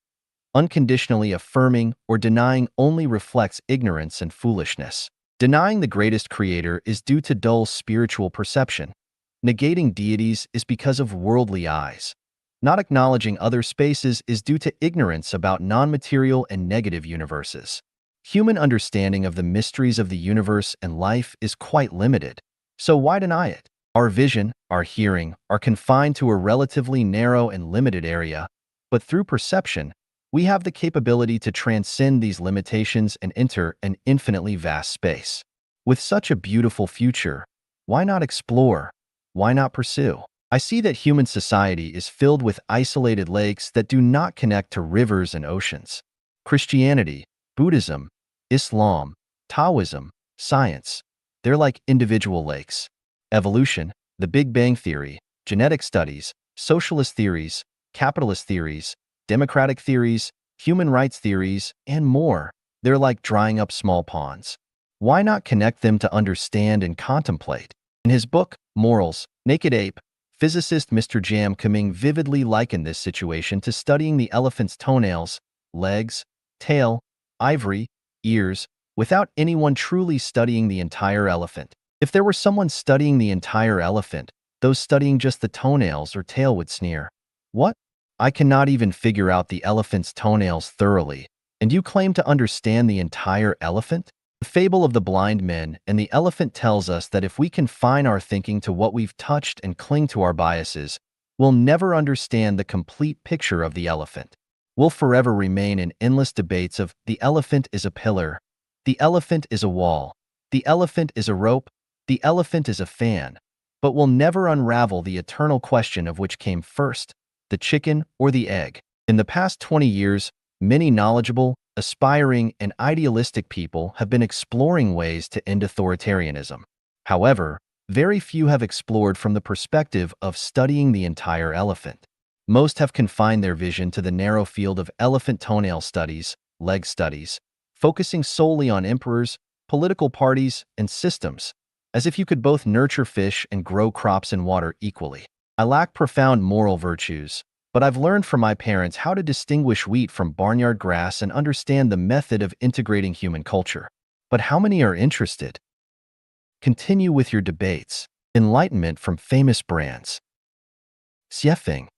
Unconditionally affirming or denying only reflects ignorance and foolishness. Denying the greatest creator is due to dull spiritual perception. Negating deities is because of worldly eyes. Not acknowledging other spaces is due to ignorance about non-material and negative universes. Human understanding of the mysteries of the universe and life is quite limited, so why deny it? Our vision, our hearing, are confined to a relatively narrow and limited area, but through perception, we have the capability to transcend these limitations and enter an infinitely vast space. With such a beautiful future, why not explore? Why not pursue? I see that human society is filled with isolated lakes that do not connect to rivers and oceans. Christianity, Buddhism, Islam, Taoism, science, they're like individual lakes. Evolution, the Big Bang Theory, genetic studies, socialist theories, capitalist theories, democratic theories, human rights theories, and more. They're like drying up small ponds. Why not connect them to understand and contemplate? In his book, Morals, Naked Ape, physicist Mr. Jam Kaming vividly likened this situation to studying the elephant's toenails, legs, tail, ivory, ears, without anyone truly studying the entire elephant. If there were someone studying the entire elephant, those studying just the toenails or tail would sneer. What? I cannot even figure out the elephant's toenails thoroughly, and you claim to understand the entire elephant? The fable of the blind men and the elephant tells us that if we confine our thinking to what we've touched and cling to our biases, we'll never understand the complete picture of the elephant. We'll forever remain in endless debates of the elephant is a pillar, the elephant is a wall, the elephant is a rope, the elephant is a fan, but we'll never unravel the eternal question of which came first, the chicken or the egg. In the past 20 years, many knowledgeable, aspiring, and idealistic people have been exploring ways to end authoritarianism. However, very few have explored from the perspective of studying the entire elephant. Most have confined their vision to the narrow field of elephant toenail studies, leg studies, focusing solely on emperors, political parties, and systems, as if you could both nurture fish and grow crops in water equally. I lack profound moral virtues, but I've learned from my parents how to distinguish wheat from barnyard grass and understand the method of integrating human culture. But how many are interested? Continue with your debates. Enlightenment from famous brands. Xiefeng.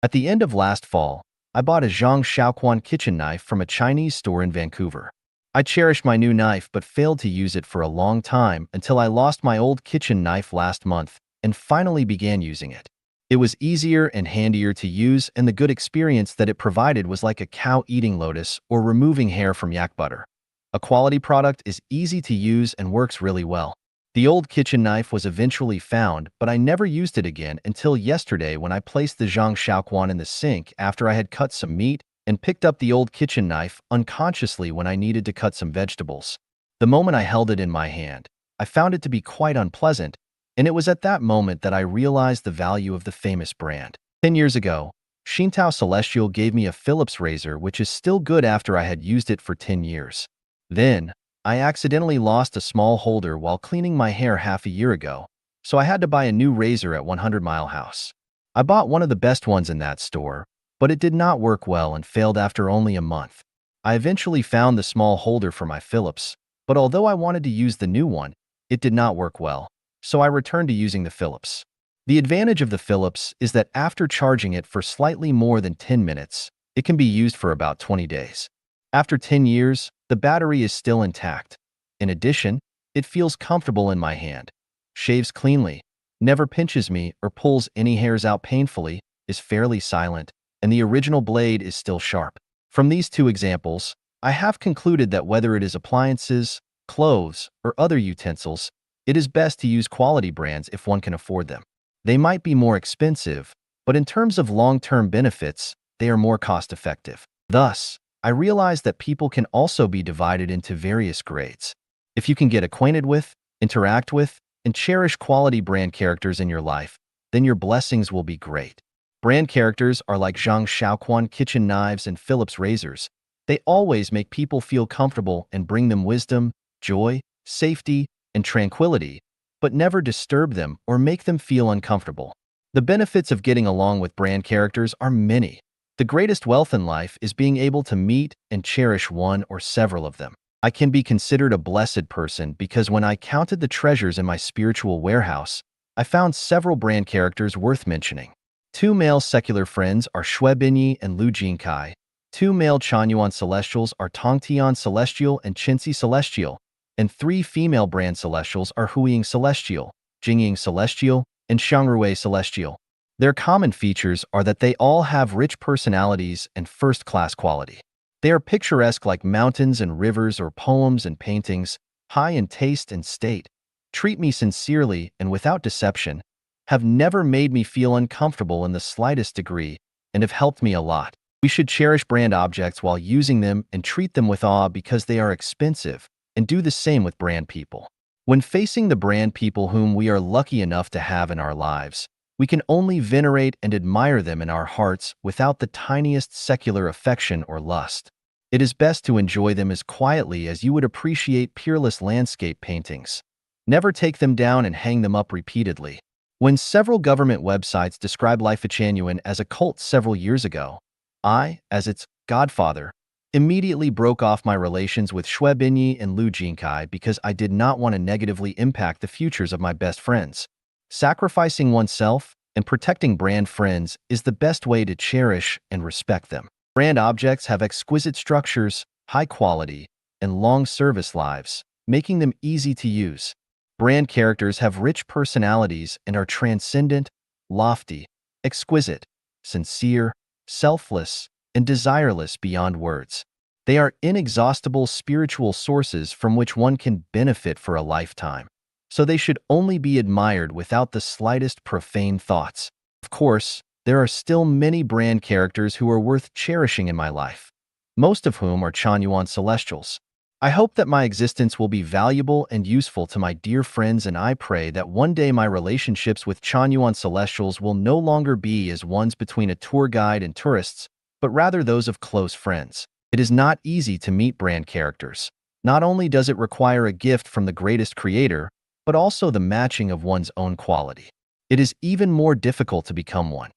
At the end of last fall, I bought a Zhang Shaoquan kitchen knife from a Chinese store in Vancouver. I cherished my new knife but failed to use it for a long time until I lost my old kitchen knife last month and finally began using it. It was easier and handier to use, and the good experience that it provided was like a cow eating lotus or removing hair from yak butter. A quality product is easy to use and works really well. The old kitchen knife was eventually found, but I never used it again until yesterday when I placed the Zhang Shaoquan in the sink after I had cut some meat and picked up the old kitchen knife unconsciously when I needed to cut some vegetables. The moment I held it in my hand, I found it to be quite unpleasant, and it was at that moment that I realized the value of the famous brand. 10 years ago, Xintao Celestial gave me a Philips razor which is still good after I had used it for 10 years. Then, I accidentally lost a small holder while cleaning my hair half a year ago, so I had to buy a new razor at 100 Mile House. I bought one of the best ones in that store, but it did not work well and failed after only a month. I eventually found the small holder for my Philips, but although I wanted to use the new one, it did not work well, so I returned to using the Philips. The advantage of the Philips is that after charging it for slightly more than 10 minutes, it can be used for about 20 days. After 10 years, the battery is still intact. In addition, it feels comfortable in my hand, shaves cleanly, never pinches me or pulls any hairs out painfully, is fairly silent, and the original blade is still sharp. From these two examples, I have concluded that whether it is appliances, clothes, or other utensils, it is best to use quality brands if one can afford them. They might be more expensive, but in terms of long-term benefits, they are more cost-effective. Thus, I realize that people can also be divided into various grades. If you can get acquainted with, interact with, and cherish quality brand characters in your life, then your blessings will be great. Brand characters are like Zhang Shaoquan kitchen knives and Philips razors. They always make people feel comfortable and bring them wisdom, joy, safety, and tranquility, but never disturb them or make them feel uncomfortable. The benefits of getting along with brand characters are many. The greatest wealth in life is being able to meet and cherish one or several of them. I can be considered a blessed person because when I counted the treasures in my spiritual warehouse, I found several brand characters worth mentioning. 2 male secular friends are Xue Binyi and Lu Jinkai. 2 male Chanyuan Celestials are Tongtian Celestial and Qinxi Celestial, and 3 female brand Celestials are Huiying Celestial, Jingying Celestial, and Xiangrui Celestial. Their common features are that they all have rich personalities and first-class quality. They are picturesque like mountains and rivers or poems and paintings, high in taste and state, treat me sincerely and without deception, have never made me feel uncomfortable in the slightest degree, and have helped me a lot. We should cherish brand objects while using them and treat them with awe because they are expensive, and do the same with brand people. When facing the brand people whom we are lucky enough to have in our lives, We can only venerate and admire them in our hearts without the tiniest secular affection or lust. It is best to enjoy them as quietly as you would appreciate peerless landscape paintings. Never take them down and hang them up repeatedly. When several government websites described Life-Chanuan as a cult several years ago, I, as its godfather, immediately broke off my relations with Xue Binyi and Lu Jinkai because I did not want to negatively impact the futures of my best friends. Sacrificing oneself and protecting brand friends is the best way to cherish and respect them. Brand objects have exquisite structures, high quality, and long service lives, making them easy to use. Brand characters have rich personalities and are transcendent, lofty, exquisite, sincere, selfless, and desireless beyond words. They are inexhaustible spiritual sources from which one can benefit for a lifetime, so they should only be admired without the slightest profane thoughts. Of course, there are still many brand characters who are worth cherishing in my life, most of whom are Chanyuan Celestials. I hope that my existence will be valuable and useful to my dear friends, and I pray that one day my relationships with Chanyuan Celestials will no longer be as ones between a tour guide and tourists, but rather those of close friends. It is not easy to meet brand characters. Not only does it require a gift from the greatest creator, but also the matching of one's own quality. It is even more difficult to become one.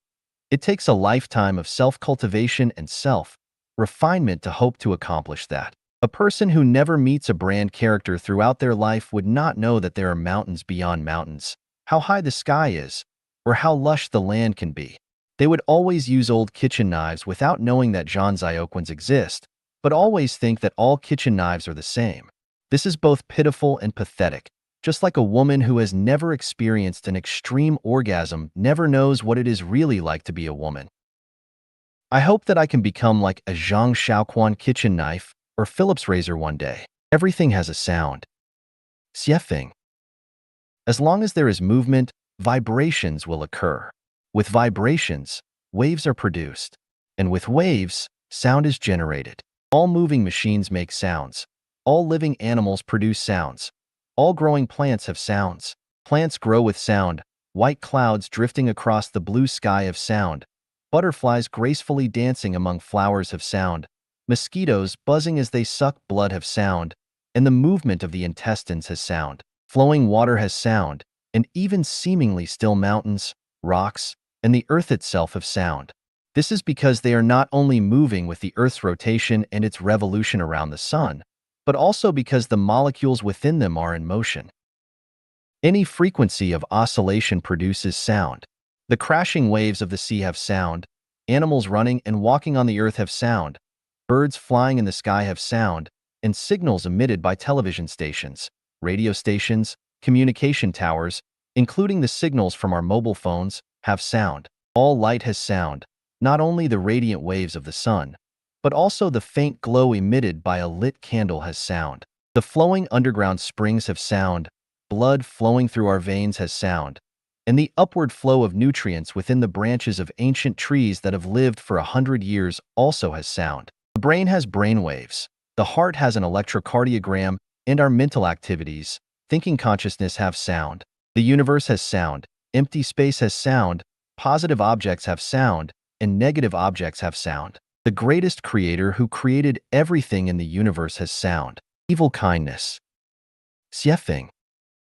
It takes a lifetime of self-cultivation and self-refinement to hope to accomplish that. A person who never meets a brand character throughout their life would not know that there are mountains beyond mountains, how high the sky is, or how lush the land can be. They would always use old kitchen knives without knowing that Zhanzioquans exist, but always think that all kitchen knives are the same. This is both pitiful and pathetic, just like a woman who has never experienced an extreme orgasm never knows what it is really like to be a woman. I hope that I can become like a Zhang Shaoquan kitchen knife or Phillips razor one day. Everything has a sound. Xiefeng. As long as there is movement, vibrations will occur. With vibrations, waves are produced. And with waves, sound is generated. All moving machines make sounds. All living animals produce sounds. All growing plants have sounds. Plants grow with sound. White clouds drifting across the blue sky have sound. Butterflies gracefully dancing among flowers have sound. Mosquitoes buzzing as they suck blood have sound, and the movement of the intestines has sound. Flowing water has sound, and even seemingly still mountains, rocks, and the earth itself have sound. This is because they are not only moving with the Earth's rotation and its revolution around the sun, but also because the molecules within them are in motion. Any frequency of oscillation produces sound. The crashing waves of the sea have sound. Animals running and walking on the earth have sound. Birds flying in the sky have sound, and signals emitted by television stations, radio stations, communication towers, including the signals from our mobile phones, have sound. All light has sound, not only the radiant waves of the sun, but also the faint glow emitted by a lit candle has sound. The flowing underground springs have sound, blood flowing through our veins has sound, and the upward flow of nutrients within the branches of ancient trees that have lived for 100 years also has sound. The brain has brain waves, the heart has an electrocardiogram, and our mental activities, thinking consciousness have sound. The universe has sound, empty space has sound, positive objects have sound, and negative objects have sound. The greatest creator who created everything in the universe has sound. Evil kindness. Xiefeng.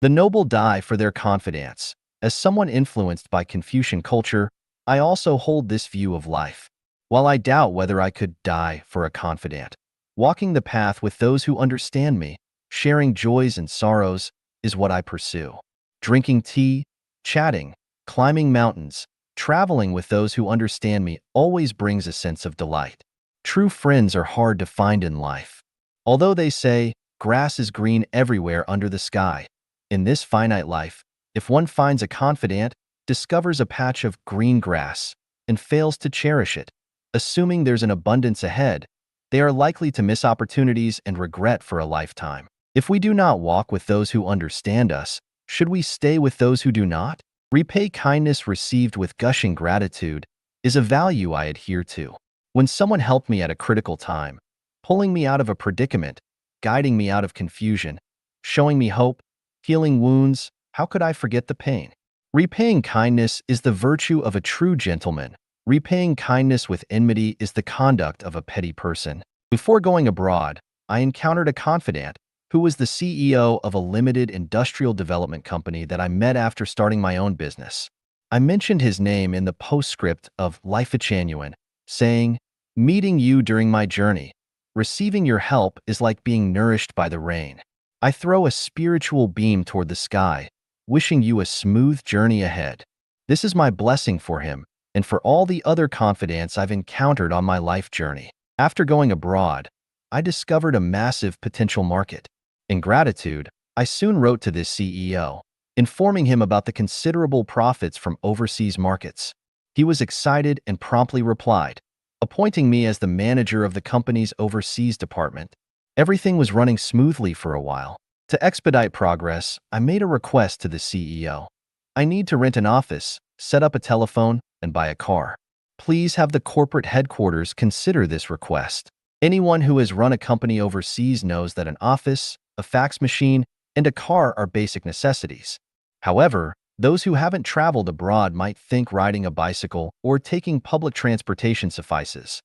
The noble die for their confidence. As someone influenced by Confucian culture, I also hold this view of life. While I doubt whether I could die for a confidant, walking the path with those who understand me, sharing joys and sorrows, is what I pursue. Drinking tea, chatting, climbing mountains, traveling with those who understand me always brings a sense of delight. True friends are hard to find in life. Although they say, grass is green everywhere under the sky, in this finite life, if one finds a confidant, discovers a patch of green grass, and fails to cherish it, assuming there's an abundance ahead, they are likely to miss opportunities and regret for a lifetime. If we do not walk with those who understand us, should we stay with those who do not? Repay kindness received with gushing gratitude is a value I adhere to. When someone helped me at a critical time, pulling me out of a predicament, guiding me out of confusion, showing me hope, healing wounds, how could I forget the pain? Repaying kindness is the virtue of a true gentleman. Repaying kindness with enmity is the conduct of a petty person. Before going abroad, I encountered a confidant who was the CEO of a limited industrial development company that I met after starting my own business. I mentioned his name in the postscript of Life Genuine, saying, "Meeting you during my journey, receiving your help is like being nourished by the rain. I throw a spiritual beam toward the sky, wishing you a smooth journey ahead." This is my blessing for him and for all the other confidants I've encountered on my life journey. After going abroad, I discovered a massive potential market. In gratitude, I soon wrote to this CEO, informing him about the considerable profits from overseas markets. He was excited and promptly replied, appointing me as the manager of the company's overseas department. Everything was running smoothly for a while. To expedite progress, I made a request to the CEO. I need to rent an office, set up a telephone, and buy a car. Please have the corporate headquarters consider this request. Anyone who has run a company overseas knows that an office, a fax machine, and a car are basic necessities. However, those who haven't traveled abroad might think riding a bicycle or taking public transportation suffices.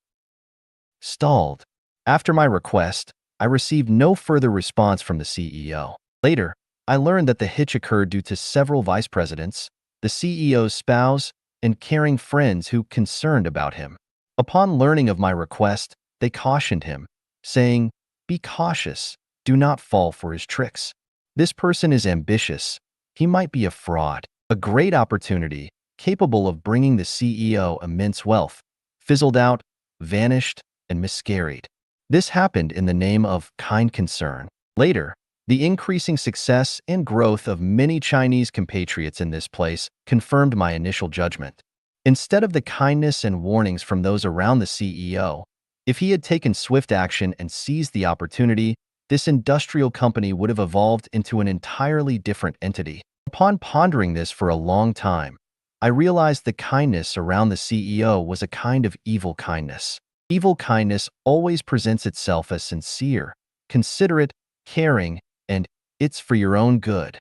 Stalled. After my request, I received no further response from the CEO. Later, I learned that the hitch occurred due to several vice presidents, the CEO's spouse, and caring friends who concerned about him. Upon learning of my request, they cautioned him, saying, "Be cautious, do not fall for his tricks. This person is ambitious. He might be a fraud." A great opportunity, capable of bringing the CEO immense wealth, fizzled out, vanished, and miscarried. This happened in the name of kind concern. Later, the increasing success and growth of many Chinese compatriots in this place confirmed my initial judgment. Instead of the kindness and warnings from those around the CEO, if he had taken swift action and seized the opportunity, this industrial company would have evolved into an entirely different entity. Upon pondering this for a long time, I realized the kindness around the CEO was a kind of evil kindness. Evil kindness always presents itself as sincere, considerate, caring, and "it's for your own good."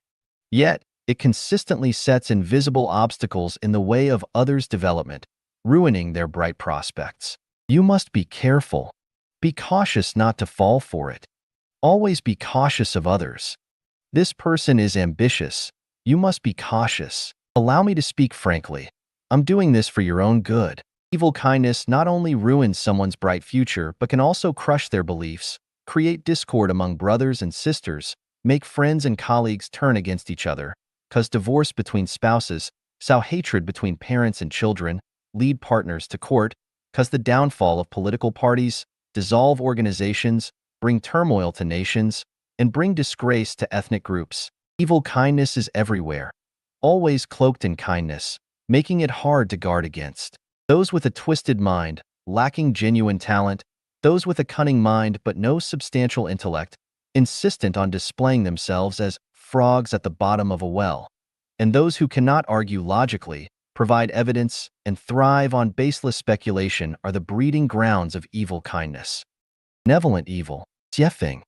Yet, it consistently sets invisible obstacles in the way of others' development, ruining their bright prospects. You must be careful. Be cautious not to fall for it. Always be cautious of others. This person is ambitious. You must be cautious. Allow me to speak frankly. I'm doing this for your own good. Evil kindness not only ruins someone's bright future, but can also crush their beliefs, create discord among brothers and sisters, make friends and colleagues turn against each other, cause divorce between spouses, sow hatred between parents and children, lead partners to court, cause the downfall of political parties, dissolve organizations, bring turmoil to nations, and bring disgrace to ethnic groups. Evil kindness is everywhere, always cloaked in kindness, making it hard to guard against. Those with a twisted mind, lacking genuine talent, those with a cunning mind but no substantial intellect, insistent on displaying themselves as frogs at the bottom of a well, and those who cannot argue logically, provide evidence, and thrive on baseless speculation are the breeding grounds of evil kindness. Benevolent evil. Xiefeng.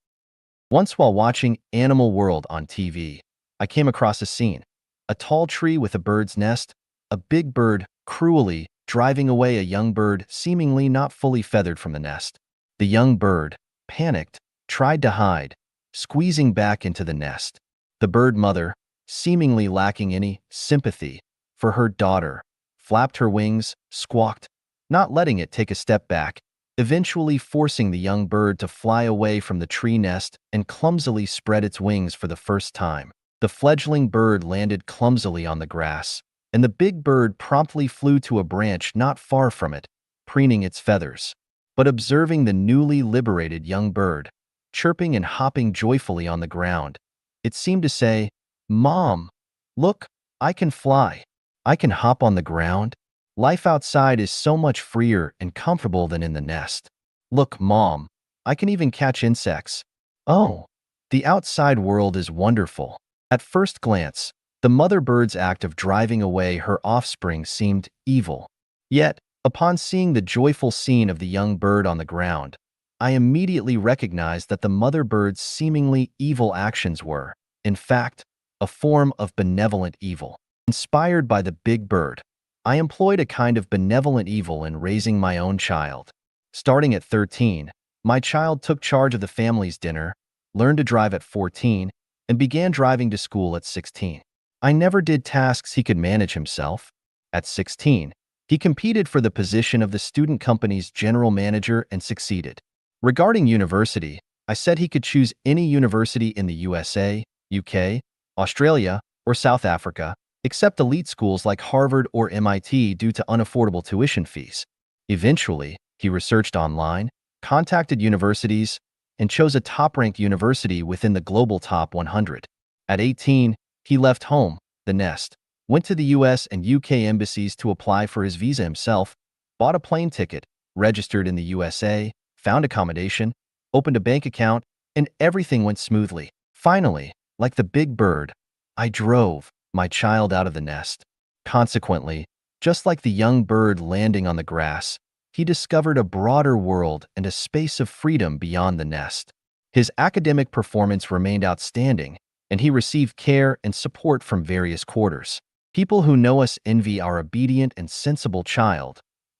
Once while watching Animal World on TV, I came across a scene. A tall tree with a bird's nest, a big bird cruelly driving away a young bird seemingly not fully feathered from the nest. The young bird, panicked, tried to hide, squeezing back into the nest. The bird mother, seemingly lacking any sympathy for her daughter, flapped her wings, squawked, not letting it take a step back, eventually forcing the young bird to fly away from the tree nest and clumsily spread its wings for the first time. The fledgling bird landed clumsily on the grass, and the big bird promptly flew to a branch not far from it, preening its feathers. But observing the newly liberated young bird, chirping and hopping joyfully on the ground, it seemed to say, "Mom, look, I can fly. I can hop on the ground. Life outside is so much freer and comfortable than in the nest. Look, Mom, I can even catch insects. Oh, the outside world is wonderful." At first glance, the mother bird's act of driving away her offspring seemed evil. Yet, upon seeing the joyful scene of the young bird on the ground, I immediately recognized that the mother bird's seemingly evil actions were, in fact, a form of benevolent evil. Inspired by the big bird, I employed a kind of benevolent evil in raising my own child. Starting at 13, my child took charge of the family's dinner, learned to drive at 14, and began driving to school at 16. I never did tasks he could manage himself. At 16, he competed for the position of the student company's general manager and succeeded. Regarding university, I said he could choose any university in the USA, UK, Australia, or South Africa, except elite schools like Harvard or MIT due to unaffordable tuition fees. Eventually, he researched online, contacted universities, and chose a top-ranked university within the global top 100. At 18, he left home, the nest, went to the US and UK embassies to apply for his visa himself, bought a plane ticket, registered in the USA, found accommodation, opened a bank account, and everything went smoothly. Finally, like the big bird, I drove my child out of the nest. Consequently, just like the young bird landing on the grass, he discovered a broader world and a space of freedom beyond the nest. His academic performance remained outstanding, and he received care and support from various quarters. People who know us envy our obedient and sensible child,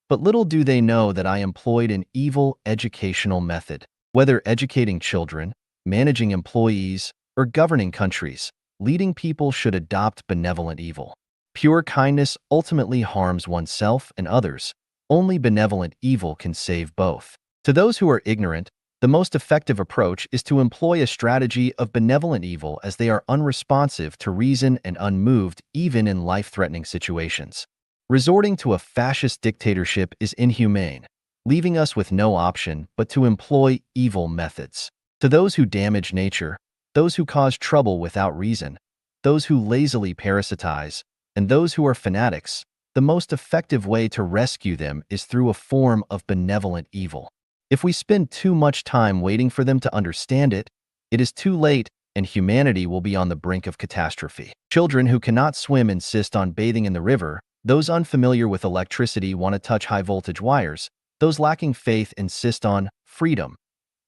but little do they know that I employed an evil educational method. Whether educating children, managing employees, or governing countries, leading people should adopt benevolent evil. Pure kindness ultimately harms oneself and others. Only benevolent evil can save both. To those who are ignorant, the most effective approach is to employ a strategy of benevolent evil, as they are unresponsive to reason and unmoved even in life-threatening situations. Resorting to a fascist dictatorship is inhumane, leaving us with no option but to employ evil methods. To those who damage nature, those who cause trouble without reason, those who lazily parasitize, and those who are fanatics, the most effective way to rescue them is through a form of benevolent evil. If we spend too much time waiting for them to understand it, it is too late and humanity will be on the brink of catastrophe. Children who cannot swim insist on bathing in the river. Those unfamiliar with electricity want to touch high-voltage wires. Those lacking faith insist on freedom.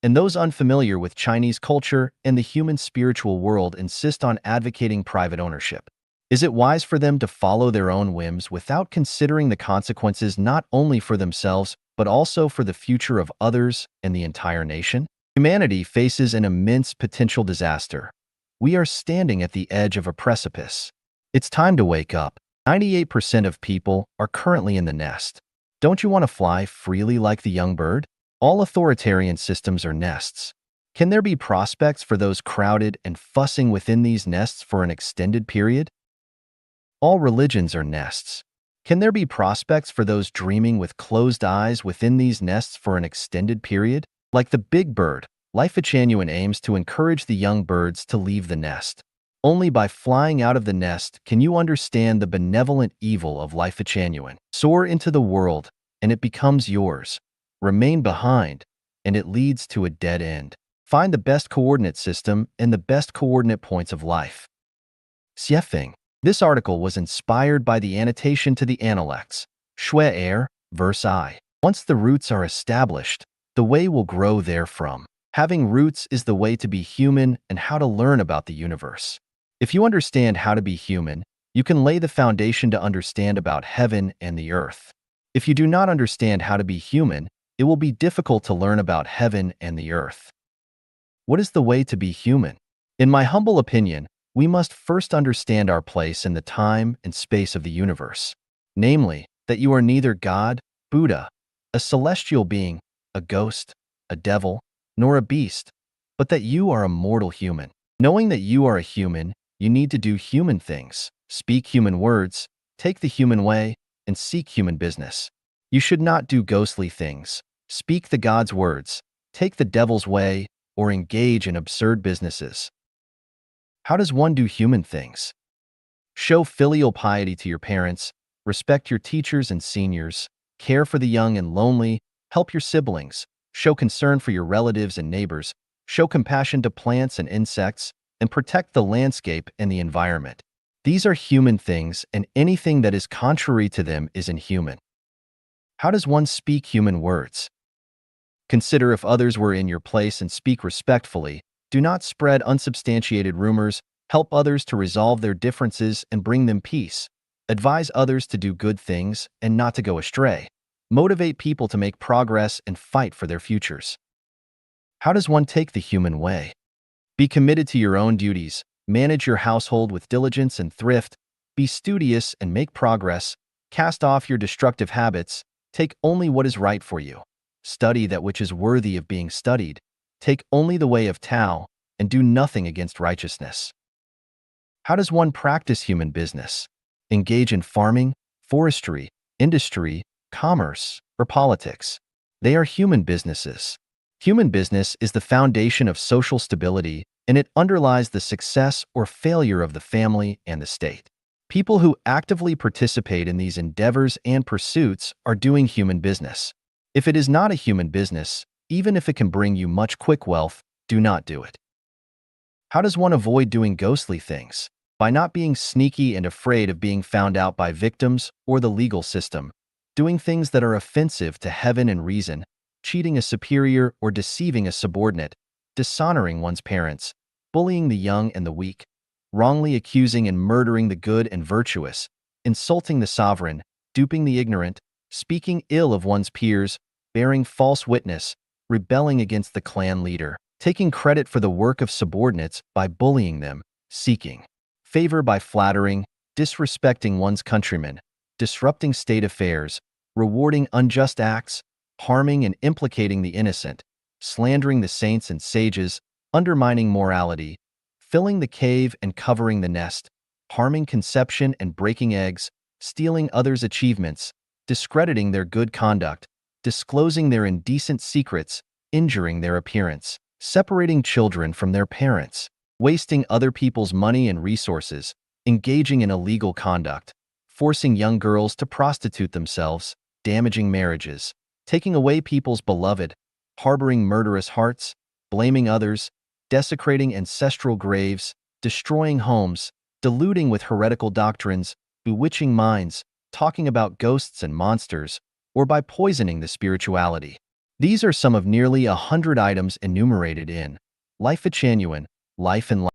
And those unfamiliar with Chinese culture and the human spiritual world insist on advocating private ownership. Is it wise for them to follow their own whims without considering the consequences not only for themselves, but also for the future of others and the entire nation? Humanity faces an immense potential disaster. We are standing at the edge of a precipice. It's time to wake up. 98% of people are currently in the nest. Don't you want to fly freely like the young bird? All authoritarian systems are nests. Can there be prospects for those crowded and fussing within these nests for an extended period? All religions are nests. Can there be prospects for those dreaming with closed eyes within these nests for an extended period? Like the big bird, Life Genuine aims to encourage the young birds to leave the nest. Only by flying out of the nest can you understand the benevolent evil of Life Genuine. Soar into the world, and it becomes yours. Remain behind, and it leads to a dead end. Find the best coordinate system and the best coordinate points of life. Xiefeng. This article was inspired by the annotation to the Analects. Shui Er, verse I. Once the roots are established, the way will grow therefrom. Having roots is the way to be human and how to learn about the universe. If you understand how to be human, you can lay the foundation to understand about heaven and the earth. If you do not understand how to be human, it will be difficult to learn about heaven and the earth. What is the way to be human? In my humble opinion, we must first understand our place in the time and space of the universe. Namely, that you are neither God, Buddha, a celestial being, a ghost, a devil, nor a beast, but that you are a mortal human. Knowing that you are a human, you need to do human things, speak human words, take the human way, and seek human business. You should not do ghostly things, speak the God's words, take the devil's way, or engage in absurd businesses. How does one do human things? Show filial piety to your parents, respect your teachers and seniors, care for the young and lonely, help your siblings, show concern for your relatives and neighbors, show compassion to plants and insects, and protect the landscape and the environment. These are human things, and anything that is contrary to them is inhuman. How does one speak human words? Consider if others were in your place and speak respectfully. Do not spread unsubstantiated rumors, Help others to resolve their differences and bring them peace. Advise others to do good things and not to go astray. Motivate people to make progress and fight for their futures. How does one take the human way? Be committed to your own duties. Manage your household with diligence and thrift. Be studious and make progress. Cast off your destructive habits. Take only what is right for you. Study that which is worthy of being studied. Take only the way of Tao, and do nothing against righteousness. How does one practice human business? Engage in farming, forestry, industry, commerce, or politics. They are human businesses. Human business is the foundation of social stability, and it underlies the success or failure of the family and the state. People who actively participate in these endeavors and pursuits are doing human business. If it is not a human business, even if it can bring you much quick wealth, do not do it. How does one avoid doing ghostly things? By not being sneaky and afraid of being found out by victims or the legal system, doing things that are offensive to heaven and reason, cheating a superior or deceiving a subordinate, dishonoring one's parents, bullying the young and the weak, wrongly accusing and murdering the good and virtuous, insulting the sovereign, duping the ignorant, speaking ill of one's peers, bearing false witness, rebelling against the clan leader, taking credit for the work of subordinates by bullying them, seeking favor by flattering, disrespecting one's countrymen, disrupting state affairs, rewarding unjust acts, harming and implicating the innocent, slandering the saints and sages, undermining morality, filling the cave and covering the nest, harming conception and breaking eggs, stealing others' achievements, discrediting their good conduct, disclosing their indecent secrets, injuring their appearance, separating children from their parents, wasting other people's money and resources, engaging in illegal conduct, forcing young girls to prostitute themselves, damaging marriages, taking away people's beloved, harboring murderous hearts, blaming others, desecrating ancestral graves, destroying homes, deluding with heretical doctrines, bewitching minds, talking about ghosts and monsters, or by poisoning the spirituality. These are some of nearly 100 items enumerated in Life Genuine, Life and Life.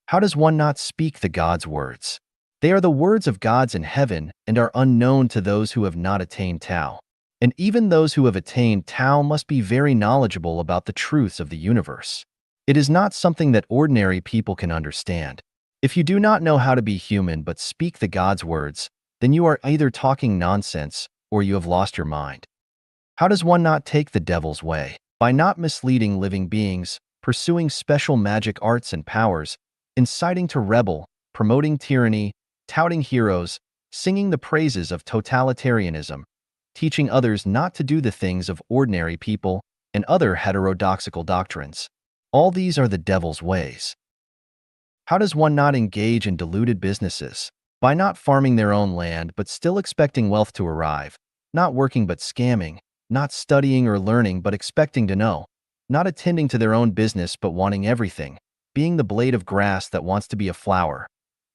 How does one not speak the God's words? They are the words of gods in heaven and are unknown to those who have not attained Tao. And even those who have attained Tao must be very knowledgeable about the truths of the universe. It is not something that ordinary people can understand. If you do not know how to be human but speak the God's words, then you are either talking nonsense or you have lost your mind. How does one not take the devil's way? By not misleading living beings, pursuing special magic arts and powers, inciting to rebel, promoting tyranny, touting heroes, singing the praises of totalitarianism, teaching others not to do the things of ordinary people, and other heterodoxical doctrines. All these are the devil's ways. How does one not engage in deluded businesses? By not farming their own land but still expecting wealth to arrive, not working but scamming, not studying or learning but expecting to know, not attending to their own business but wanting everything, being the blade of grass that wants to be a flower,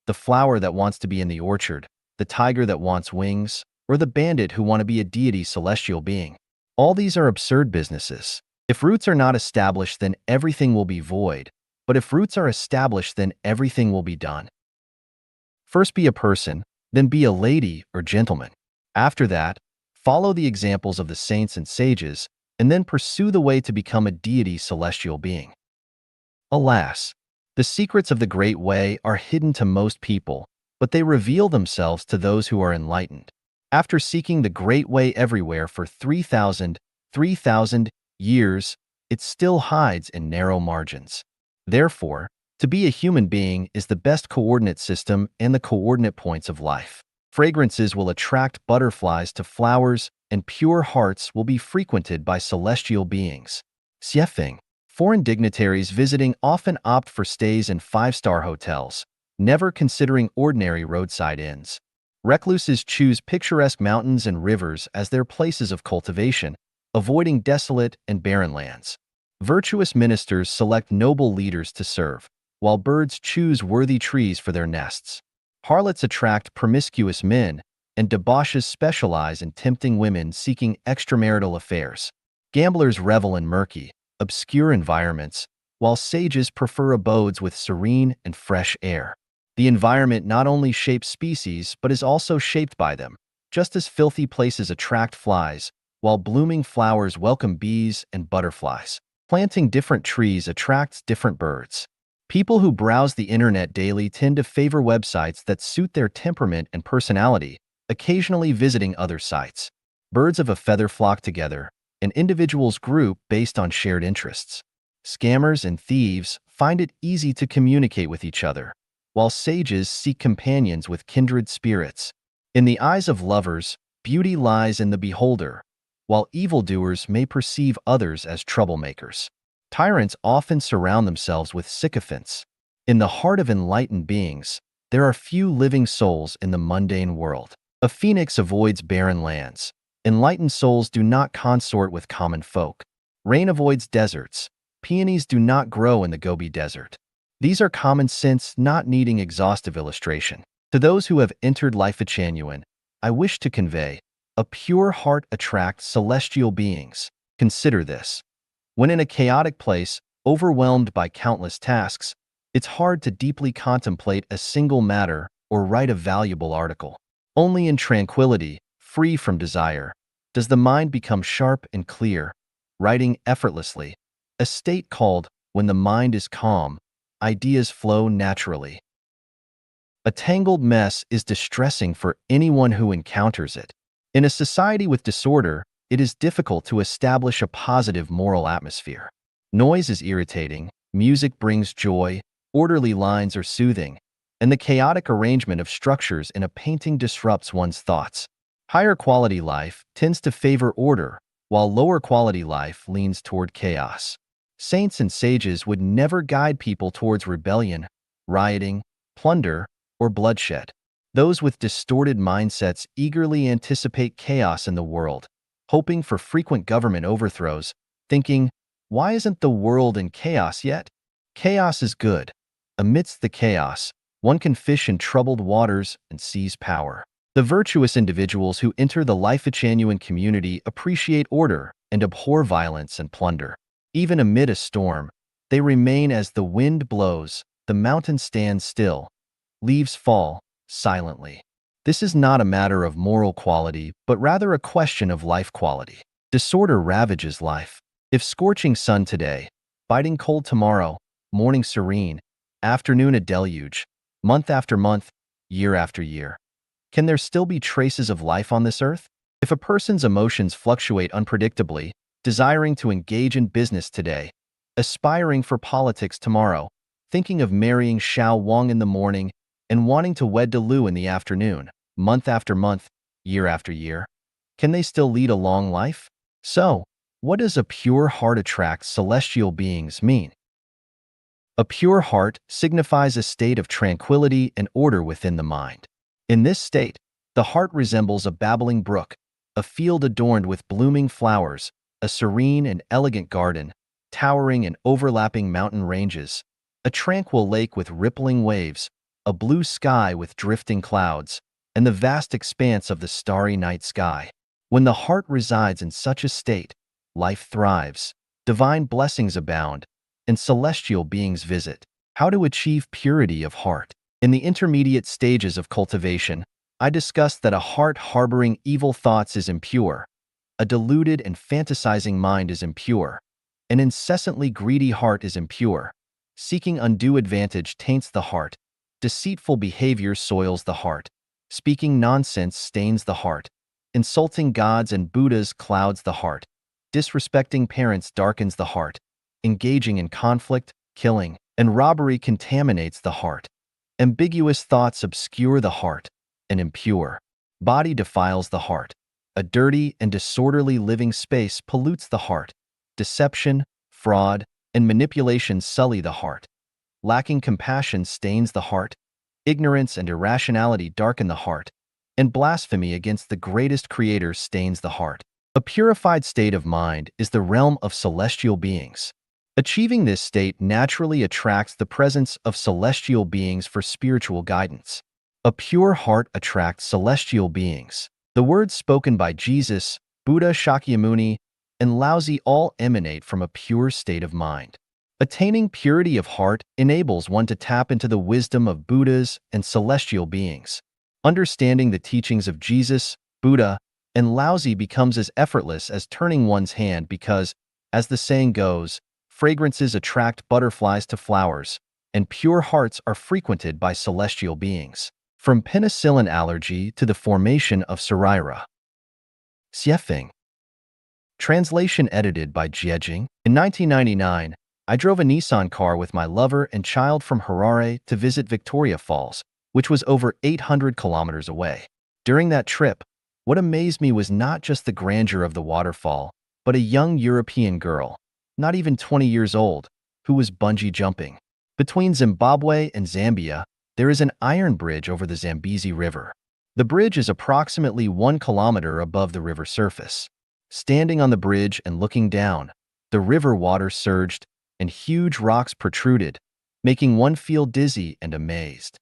the flower that wants to be in the orchard, the tiger that wants wings, or the bandit who want to be a deity celestial being. All these are absurd businesses. If roots are not established, then everything will be void, but if roots are established, then everything will be done. First be a person, then be a lady or gentleman. After that, follow the examples of the saints and sages, and then pursue the way to become a deity celestial being. Alas, the secrets of the Great Way are hidden to most people, but they reveal themselves to those who are enlightened. After seeking the Great Way everywhere for 3,000 years, it still hides in narrow margins. Therefore, to be a human being is the best coordinate system and the coordinate points of life. Fragrances will attract butterflies to flowers, and pure hearts will be frequented by celestial beings. Xiefeng. Foreign dignitaries visiting often opt for stays in 5-star hotels, never considering ordinary roadside inns. Recluses choose picturesque mountains and rivers as their places of cultivation, avoiding desolate and barren lands. Virtuous ministers select noble leaders to serve, while birds choose worthy trees for their nests. Harlots attract promiscuous men, and debauches specialize in tempting women seeking extramarital affairs. Gamblers revel in murky, obscure environments, while sages prefer abodes with serene and fresh air. The environment not only shapes species but is also shaped by them, just as filthy places attract flies, while blooming flowers welcome bees and butterflies. Planting different trees attracts different birds. People who browse the internet daily tend to favor websites that suit their temperament and personality, occasionally visiting other sites. Birds of a feather flock together, and individuals group based on shared interests. Scammers and thieves find it easy to communicate with each other, while sages seek companions with kindred spirits. In the eyes of lovers, beauty lies in the beholder, while evildoers may perceive others as troublemakers. Tyrants often surround themselves with sycophants. In the heart of enlightened beings, there are few living souls in the mundane world. A phoenix avoids barren lands. Enlightened souls do not consort with common folk. Rain avoids deserts. Peonies do not grow in the Gobi Desert. These are common sense, not needing exhaustive illustration. To those who have entered life genuine, I wish to convey, a pure heart attracts celestial beings. Consider this. When in a chaotic place, overwhelmed by countless tasks, it's hard to deeply contemplate a single matter or write a valuable article. Only in tranquility, free from desire, does the mind become sharp and clear, writing effortlessly, a state called, when the mind is calm, ideas flow naturally. A tangled mess is distressing for anyone who encounters it. In a society with disorder, it is difficult to establish a positive moral atmosphere. Noise is irritating, music brings joy, orderly lines are soothing, and the chaotic arrangement of structures in a painting disrupts one's thoughts. Higher quality life tends to favor order, while lower quality life leans toward chaos. Saints and sages would never guide people towards rebellion, rioting, plunder, or bloodshed. Those with distorted mindsets eagerly anticipate chaos in the world, hoping for frequent government overthrows, thinking, why isn't the world in chaos yet? Chaos is good. Amidst the chaos, one can fish in troubled waters and seize power. The virtuous individuals who enter the Life genuine community appreciate order and abhor violence and plunder. Even amid a storm, they remain as the wind blows, the mountain stands still, leaves fall silently. This is not a matter of moral quality, but rather a question of life quality. Disorder ravages life. If scorching sun today, biting cold tomorrow, morning serene, afternoon a deluge, month after month, year after year, can there still be traces of life on this earth? If a person's emotions fluctuate unpredictably, desiring to engage in business today, aspiring for politics tomorrow, thinking of marrying Xiao Wang in the morning, and wanting to wed Lu in the afternoon, month after month, year after year, can they still lead a long life? So, what does a pure heart attract celestial beings mean? A pure heart signifies a state of tranquility and order within the mind. In this state, the heart resembles a babbling brook, a field adorned with blooming flowers, a serene and elegant garden, towering and overlapping mountain ranges, a tranquil lake with rippling waves, a blue sky with drifting clouds, and the vast expanse of the starry night sky. When the heart resides in such a state, life thrives, divine blessings abound, and celestial beings visit. How to achieve purity of heart? In the intermediate stages of cultivation, I discussed that a heart harboring evil thoughts is impure, a deluded and fantasizing mind is impure, an incessantly greedy heart is impure, seeking undue advantage taints the heart, deceitful behavior soils the heart, speaking nonsense stains the heart, insulting gods and Buddhas clouds the heart, disrespecting parents darkens the heart, engaging in conflict, killing, and robbery contaminates the heart, ambiguous thoughts obscure the heart, and impure body defiles the heart, a dirty and disorderly living space pollutes the heart, deception, fraud, and manipulation sully the heart, lacking compassion stains the heart, ignorance and irrationality darken the heart, and blasphemy against the greatest creator stains the heart. A purified state of mind is the realm of celestial beings. Achieving this state naturally attracts the presence of celestial beings for spiritual guidance. A pure heart attracts celestial beings. The words spoken by Jesus, Buddha, Shakyamuni, and Laozi all emanate from a pure state of mind. Attaining purity of heart enables one to tap into the wisdom of Buddhas and celestial beings. Understanding the teachings of Jesus, Buddha, and Laozi becomes as effortless as turning one's hand because, as the saying goes, fragrances attract butterflies to flowers, and pure hearts are frequented by celestial beings. From penicillin allergy to the formation of Saraira. Xiefeng. Translation edited by Jiejing. In 1999, I drove a Nissan car with my lover and child from Harare to visit Victoria Falls, which was over 800 kilometers away. During that trip, what amazed me was not just the grandeur of the waterfall, but a young European girl, not even 20 years old, who was bungee jumping. Between Zimbabwe and Zambia, there is an iron bridge over the Zambezi River. The bridge is approximately 1 kilometer above the river surface. Standing on the bridge and looking down, the river water surged and huge rocks protruded, making one feel dizzy and amazed.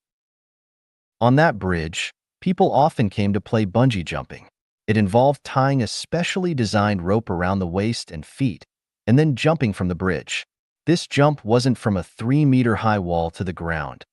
On that bridge, people often came to play bungee jumping. It involved tying a specially designed rope around the waist and feet, and then jumping from the bridge. This jump wasn't from a 3-meter-high wall to the ground.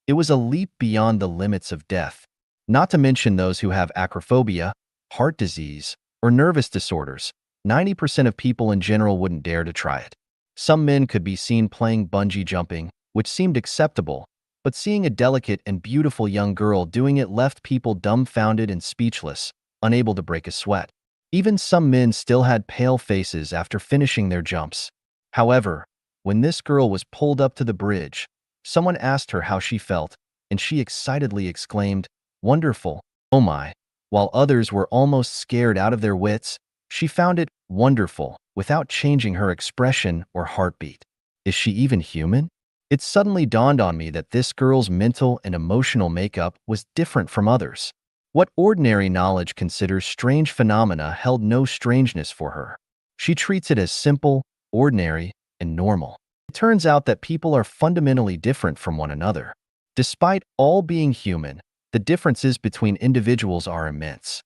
It was a leap beyond the limits of death, not to mention those who have acrophobia, heart disease, or nervous disorders. 90% of people in general wouldn't dare to try it. Some men could be seen playing bungee jumping, which seemed acceptable, but seeing a delicate and beautiful young girl doing it left people dumbfounded and speechless, unable to break a sweat. Even some men still had pale faces after finishing their jumps. However, when this girl was pulled up to the bridge, someone asked her how she felt, and she excitedly exclaimed, "Wonderful, oh my." While others were almost scared out of their wits, she found it wonderful without changing her expression or heartbeat. Is she even human? It suddenly dawned on me that this girl's mental and emotional makeup was different from others. What ordinary knowledge considers strange phenomena held no strangeness for her. She treats it as simple, ordinary, and normal. It turns out that people are fundamentally different from one another. Despite all being human, the differences between individuals are immense.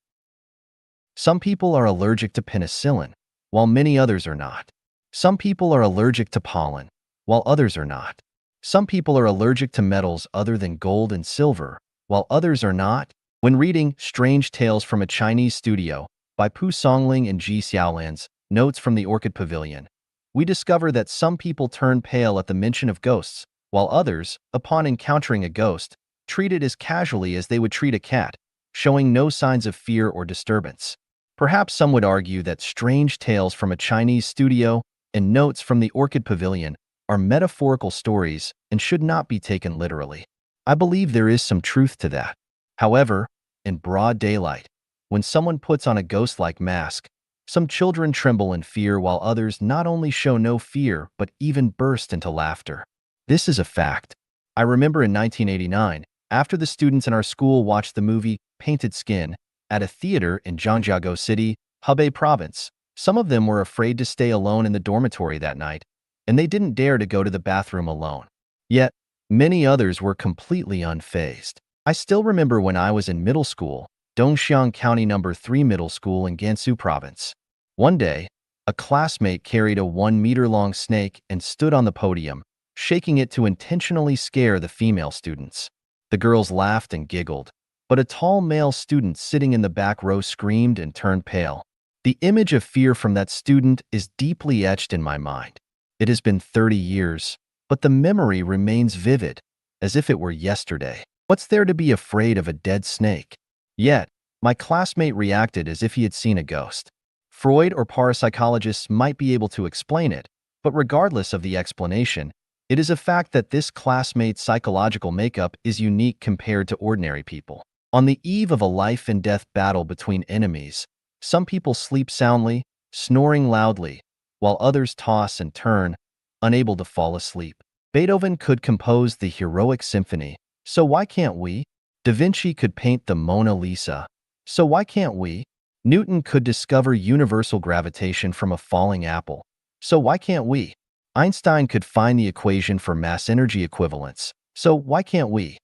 Some people are allergic to penicillin, while many others are not. Some people are allergic to pollen, while others are not. Some people are allergic to metals other than gold and silver, while others are not. When reading Strange Tales from a Chinese Studio by Pu Songling and Ji Xiaolan's Notes from the Orchid Pavilion, we discover that some people turn pale at the mention of ghosts, while others, upon encountering a ghost, treat it as casually as they would treat a cat, showing no signs of fear or disturbance. Perhaps some would argue that Strange Tales from a Chinese Studio and Notes from the Orchid Pavilion are metaphorical stories and should not be taken literally. I believe there is some truth to that. However, in broad daylight, when someone puts on a ghost-like mask, some children tremble in fear while others not only show no fear but even burst into laughter. This is a fact. I remember in 1989, after the students in our school watched the movie Painted Skin at a theater in Zhangjiakou City, Hebei Province, some of them were afraid to stay alone in the dormitory that night, and they didn't dare to go to the bathroom alone. Yet, many others were completely unfazed. I still remember when I was in middle school, Dongxiang County No. 3 Middle School in Gansu Province. One day, a classmate carried a 1-meter-long snake and stood on the podium, shaking it to intentionally scare the female students. The girls laughed and giggled, but a tall male student sitting in the back row screamed and turned pale. The image of fear from that student is deeply etched in my mind. It has been 30 years, but the memory remains vivid, as if it were yesterday. What's there to be afraid of a dead snake? Yet, my classmate reacted as if he had seen a ghost. Freud or parapsychologists might be able to explain it, but regardless of the explanation, it is a fact that this classmate's psychological makeup is unique compared to ordinary people. On the eve of a life-and-death battle between enemies, some people sleep soundly, snoring loudly, while others toss and turn, unable to fall asleep. Beethoven could compose the Heroic Symphony, so why can't we? Da Vinci could paint the Mona Lisa, so why can't we? Newton could discover universal gravitation from a falling apple, so why can't we? Einstein could find the equation for mass energy equivalence, so why can't we?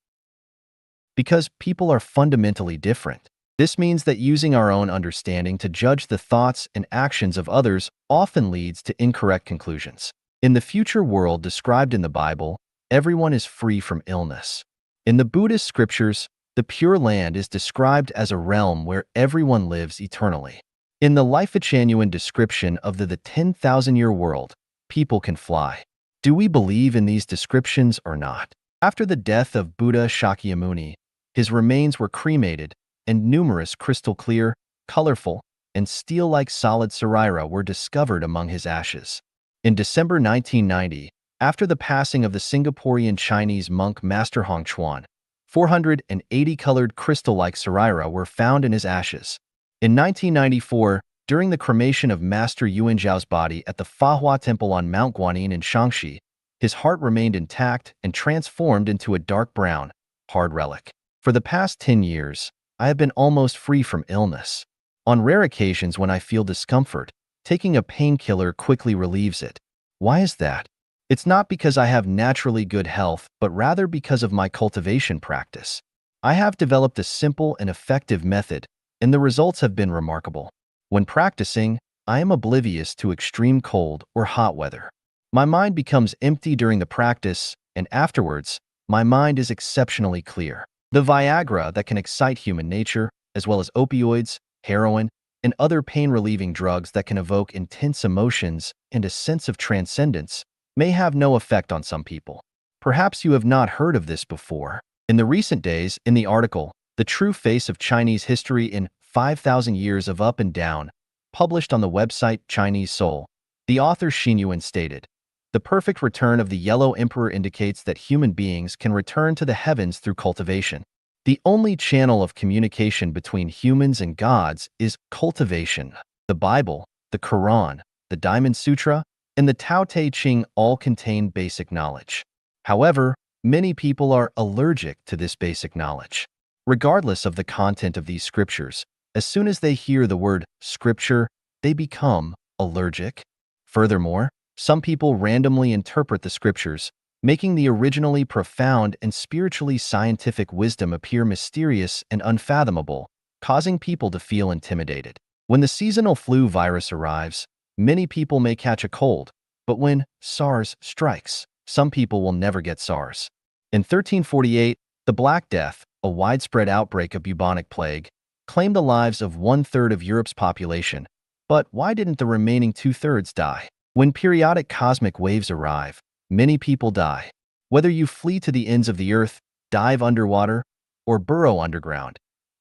Because people are fundamentally different. This means that using our own understanding to judge the thoughts and actions of others often leads to incorrect conclusions. In the future world described in the Bible, everyone is free from illness. In the Buddhist scriptures, the Pure Land is described as a realm where everyone lives eternally. In the Life-Genuine description of the 10,000-year world, people can fly. Do we believe in these descriptions or not? After the death of Buddha Shakyamuni, his remains were cremated, and numerous crystal-clear, colorful, and steel-like solid sarira were discovered among his ashes. In December 1990, after the passing of the Singaporean Chinese monk Master Hong Chuan, 480 colored crystal-like sarira were found in his ashes. In 1994, during the cremation of Master Yuan Zhao's body at the Fahua Temple on Mount Guanyin in Shaanxi, his heart remained intact and transformed into a dark brown, hard relic. For the past 10 years, I have been almost free from illness. On rare occasions when I feel discomfort, taking a painkiller quickly relieves it. Why is that? It's not because I have naturally good health, but rather because of my cultivation practice. I have developed a simple and effective method, and the results have been remarkable. When practicing, I am oblivious to extreme cold or hot weather. My mind becomes empty during the practice, and afterwards, my mind is exceptionally clear. The Viagra that can excite human nature, as well as opioids, heroin, and other pain-relieving drugs that can evoke intense emotions and a sense of transcendence, may have no effect on some people. Perhaps you have not heard of this before. In the recent days, in the article, The True Face of Chinese History in 5,000 Years of Up and Down, published on the website Chinese Soul, the author Xin Yuan stated, "The perfect return of the Yellow Emperor indicates that human beings can return to the heavens through cultivation. The only channel of communication between humans and gods is cultivation. The Bible, the Quran, the Diamond Sutra, and the Tao Te Ching all contain basic knowledge. However, many people are allergic to this basic knowledge. Regardless of the content of these scriptures, as soon as they hear the word scripture, they become allergic. Furthermore, some people randomly interpret the scriptures, making the originally profound and spiritually scientific wisdom appear mysterious and unfathomable, causing people to feel intimidated. When the seasonal flu virus arrives, many people may catch a cold, but when SARS strikes, some people will never get SARS. In 1348, the Black Death, a widespread outbreak of bubonic plague, claimed the lives of 1/3 of Europe's population. But why didn't the remaining 2/3 die? When periodic cosmic waves arrive, many people die. Whether you flee to the ends of the earth, dive underwater, or burrow underground,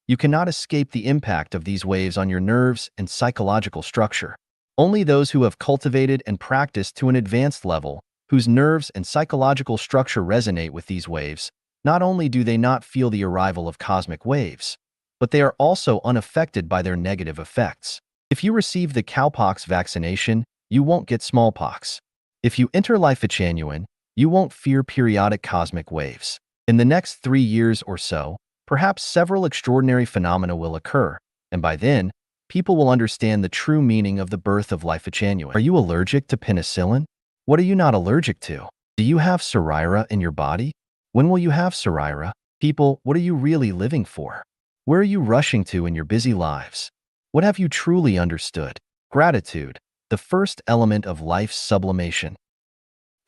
you cannot escape the impact of these waves on your nerves and psychological structure. Only those who have cultivated and practiced to an advanced level, whose nerves and psychological structure resonate with these waves, not only do they not feel the arrival of cosmic waves, but they are also unaffected by their negative effects. If you receive the cowpox vaccination, you won't get smallpox. If you enter Life-Genuine, you won't fear periodic cosmic waves. In the next 3 years or so, perhaps several extraordinary phenomena will occur, and by then, people will understand the true meaning of the birth of Life-Genuine. Are you allergic to penicillin? What are you not allergic to? Do you have sarira in your body? When will you have sarira? People, what are you really living for? Where are you rushing to in your busy lives? What have you truly understood? Gratitude, the first element of life's sublimation.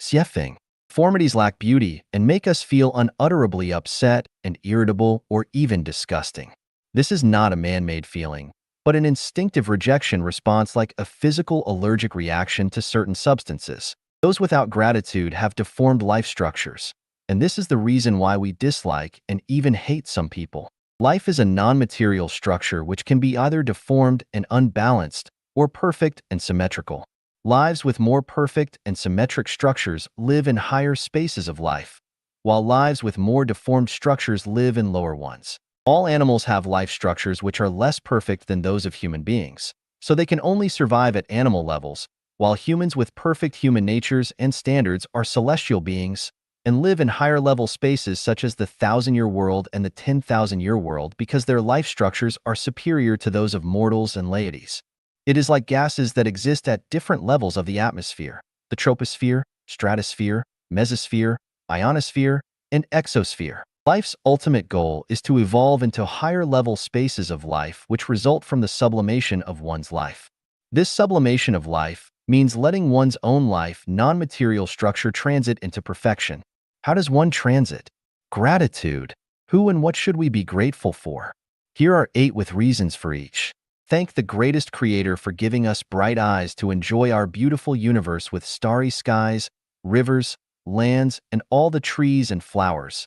Xiefeng. Deformities lack beauty and make us feel unutterably upset and irritable or even disgusting. This is not a man-made feeling, but an instinctive rejection response like a physical allergic reaction to certain substances. Those without gratitude have deformed life structures, and this is the reason why we dislike and even hate some people. Life is a non-material structure which can be either deformed and unbalanced or perfect and symmetrical. Lives with more perfect and symmetric structures live in higher spaces of life, while lives with more deformed structures live in lower ones. All animals have life structures which are less perfect than those of human beings, so they can only survive at animal levels, while humans with perfect human natures and standards are celestial beings and live in higher-level spaces such as the 1,000-year world and the 10,000-year world because their life structures are superior to those of mortals and deities. It is like gases that exist at different levels of the atmosphere: the troposphere, stratosphere, mesosphere, ionosphere, and exosphere. Life's ultimate goal is to evolve into higher-level spaces of life which result from the sublimation of one's life. This sublimation of life means letting one's own life, non-material structure transit into perfection. How does one transit? Gratitude. Who and what should we be grateful for? Here are 8 with reasons for each. Thank the greatest creator for giving us bright eyes to enjoy our beautiful universe with starry skies, rivers, lands, and all the trees and flowers.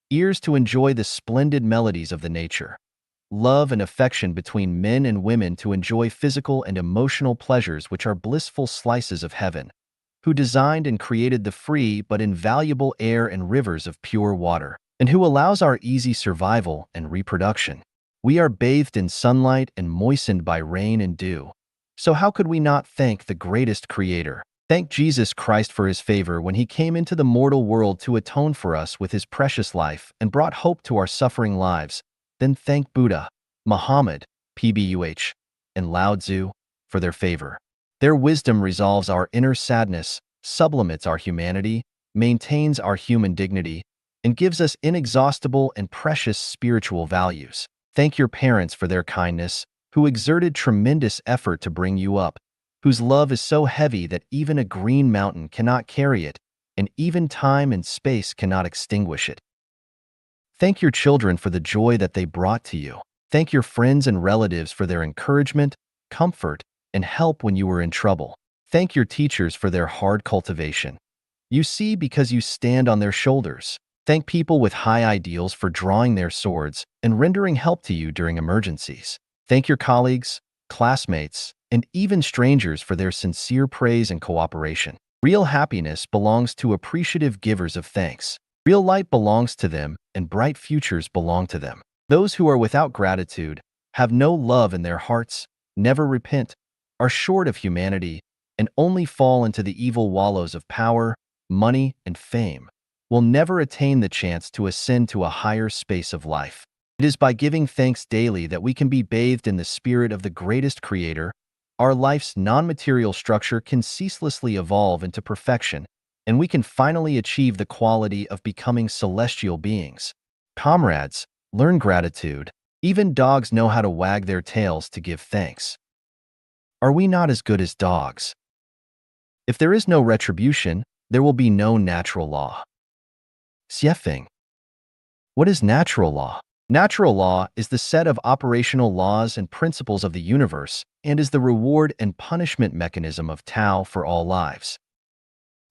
Ears to enjoy the splendid melodies of the nature. Love and affection between men and women to enjoy physical and emotional pleasures which are blissful slices of heaven. Who designed and created the free but invaluable air and rivers of pure water, and who allows our easy survival and reproduction. We are bathed in sunlight and moistened by rain and dew. So how could we not thank the greatest creator? Thank Jesus Christ for his favor when he came into the mortal world to atone for us with his precious life and brought hope to our suffering lives. Then thank Buddha, Muhammad, PBUH, and Lao Tzu for their favor. Their wisdom resolves our inner sadness, sublimates our humanity, maintains our human dignity, and gives us inexhaustible and precious spiritual values. Thank your parents for their kindness, who exerted tremendous effort to bring you up, whose love is so heavy that even a green mountain cannot carry it, and even time and space cannot extinguish it. Thank your children for the joy that they brought to you. Thank your friends and relatives for their encouragement, comfort, and help when you were in trouble. Thank your teachers for their hard cultivation. You see because you stand on their shoulders. Thank people with high ideals for drawing their swords and rendering help to you during emergencies. Thank your colleagues, classmates, and even strangers for their sincere praise and cooperation. Real happiness belongs to appreciative givers of thanks. Real light belongs to them, and bright futures belong to them. Those who are without gratitude, have no love in their hearts, never repent, are short of humanity, and only fall into the evil wallows of power, money, and fame, will never attain the chance to ascend to a higher space of life. It is by giving thanks daily that we can be bathed in the spirit of the greatest creator. Our life's non-material structure can ceaselessly evolve into perfection, and we can finally achieve the quality of becoming celestial beings. Comrades, learn gratitude. Even dogs know how to wag their tails to give thanks. Are we not as good as dogs? If there is no retribution, there will be no natural law. Xiefeng. What is natural law? Natural law is the set of operational laws and principles of the universe and is the reward and punishment mechanism of Tao for all lives.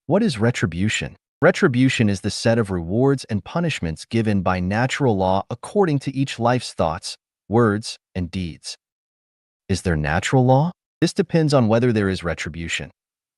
What is retribution? Retribution is the set of rewards and punishments given by natural law according to each life's thoughts, words, and deeds. Is there natural law? This depends on whether there is retribution.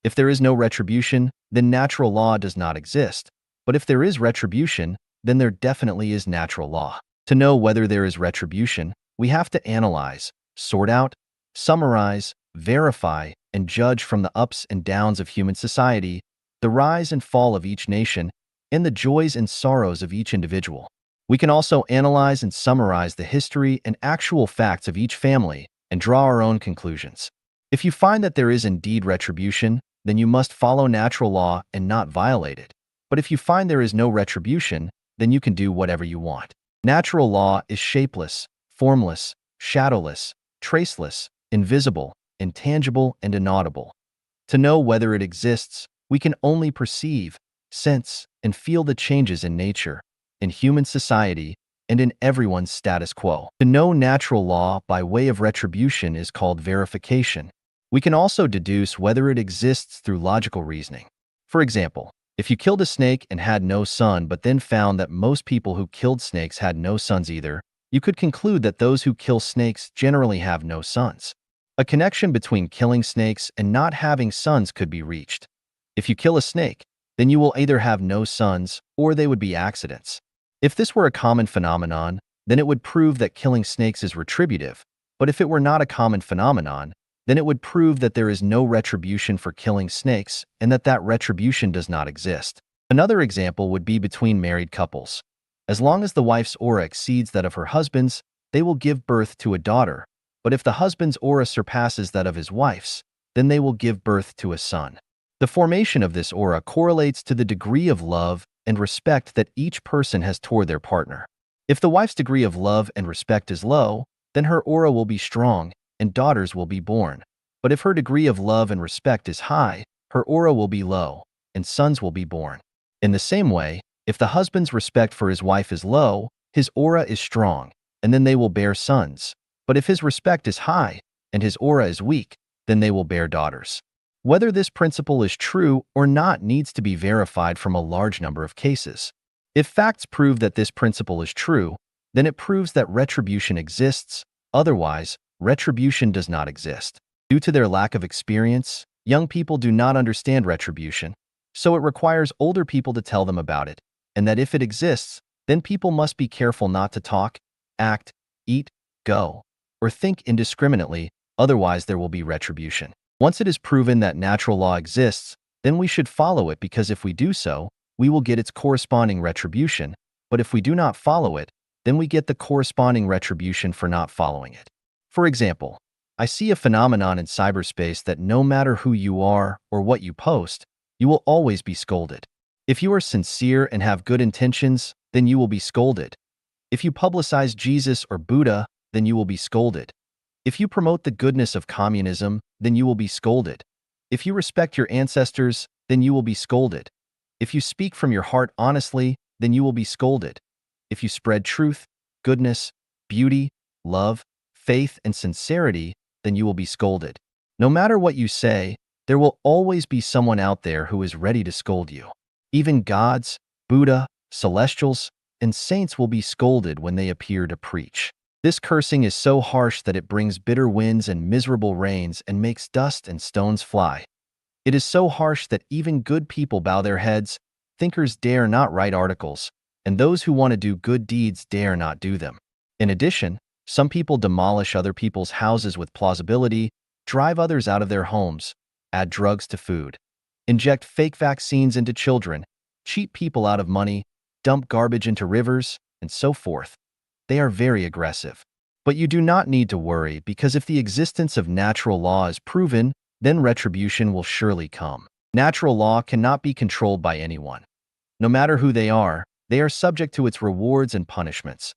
If there is no retribution, then natural law does not exist. But if there is retribution, then there definitely is natural law. To know whether there is retribution, we have to analyze, sort out, summarize, verify, and judge from the ups and downs of human society, the rise and fall of each nation, and the joys and sorrows of each individual. We can also analyze and summarize the history and actual facts of each family and draw our own conclusions. If you find that there is indeed retribution, then you must follow natural law and not violate it. But if you find there is no retribution, then you can do whatever you want. Natural law is shapeless, formless, shadowless, traceless, invisible, intangible, and inaudible. To know whether it exists, we can only perceive, sense, and feel the changes in nature, in human society, and in everyone's status quo. To know natural law by way of retribution is called verification. We can also deduce whether it exists through logical reasoning. For example, if you killed a snake and had no son but then found that most people who killed snakes had no sons either, you could conclude that those who kill snakes generally have no sons. A connection between killing snakes and not having sons could be reached. If you kill a snake, then you will either have no sons or they would be accidents. If this were a common phenomenon, then it would prove that killing snakes is retributive, but if it were not a common phenomenon, then it would prove that there is no retribution for killing snakes and that retribution does not exist. Another example would be between married couples. As long as the wife's aura exceeds that of her husband's, they will give birth to a daughter, but if the husband's aura surpasses that of his wife's, then they will give birth to a son. The formation of this aura correlates to the degree of love and respect that each person has toward their partner. If the wife's degree of love and respect is low, then her aura will be strong and daughters will be born. But if her degree of love and respect is high, her aura will be low, and sons will be born. In the same way, if the husband's respect for his wife is low, his aura is strong, and then they will bear sons. But if his respect is high, and his aura is weak, then they will bear daughters. Whether this principle is true or not needs to be verified from a large number of cases. If facts prove that this principle is true, then it proves that retribution exists. Otherwise, retribution does not exist. Due to their lack of experience, young people do not understand retribution, so it requires older people to tell them about it, and that if it exists, then people must be careful not to talk, act, eat, go, or think indiscriminately, otherwise there will be retribution. Once it is proven that natural law exists, then we should follow it, because if we do so, we will get its corresponding retribution, but if we do not follow it, then we get the corresponding retribution for not following it. For example, I see a phenomenon in cyberspace that no matter who you are or what you post, you will always be scolded. If you are sincere and have good intentions, then you will be scolded. If you publicize Jesus or Buddha, then you will be scolded. If you promote the goodness of communism, then you will be scolded. If you respect your ancestors, then you will be scolded. If you speak from your heart honestly, then you will be scolded. If you spread truth, goodness, beauty, love, faith, and sincerity, then you will be scolded. No matter what you say, there will always be someone out there who is ready to scold you. Even gods, Buddha, celestials, and saints will be scolded when they appear to preach. This cursing is so harsh that it brings bitter winds and miserable rains and makes dust and stones fly. It is so harsh that even good people bow their heads, thinkers dare not write articles, and those who want to do good deeds dare not do them. In addition, some people demolish other people's houses with plausibility, drive others out of their homes, add drugs to food, inject fake vaccines into children, cheat people out of money, dump garbage into rivers, and so forth. They are very aggressive. But you do not need to worry, because if the existence of natural law is proven, then retribution will surely come. Natural law cannot be controlled by anyone. No matter who they are subject to its rewards and punishments.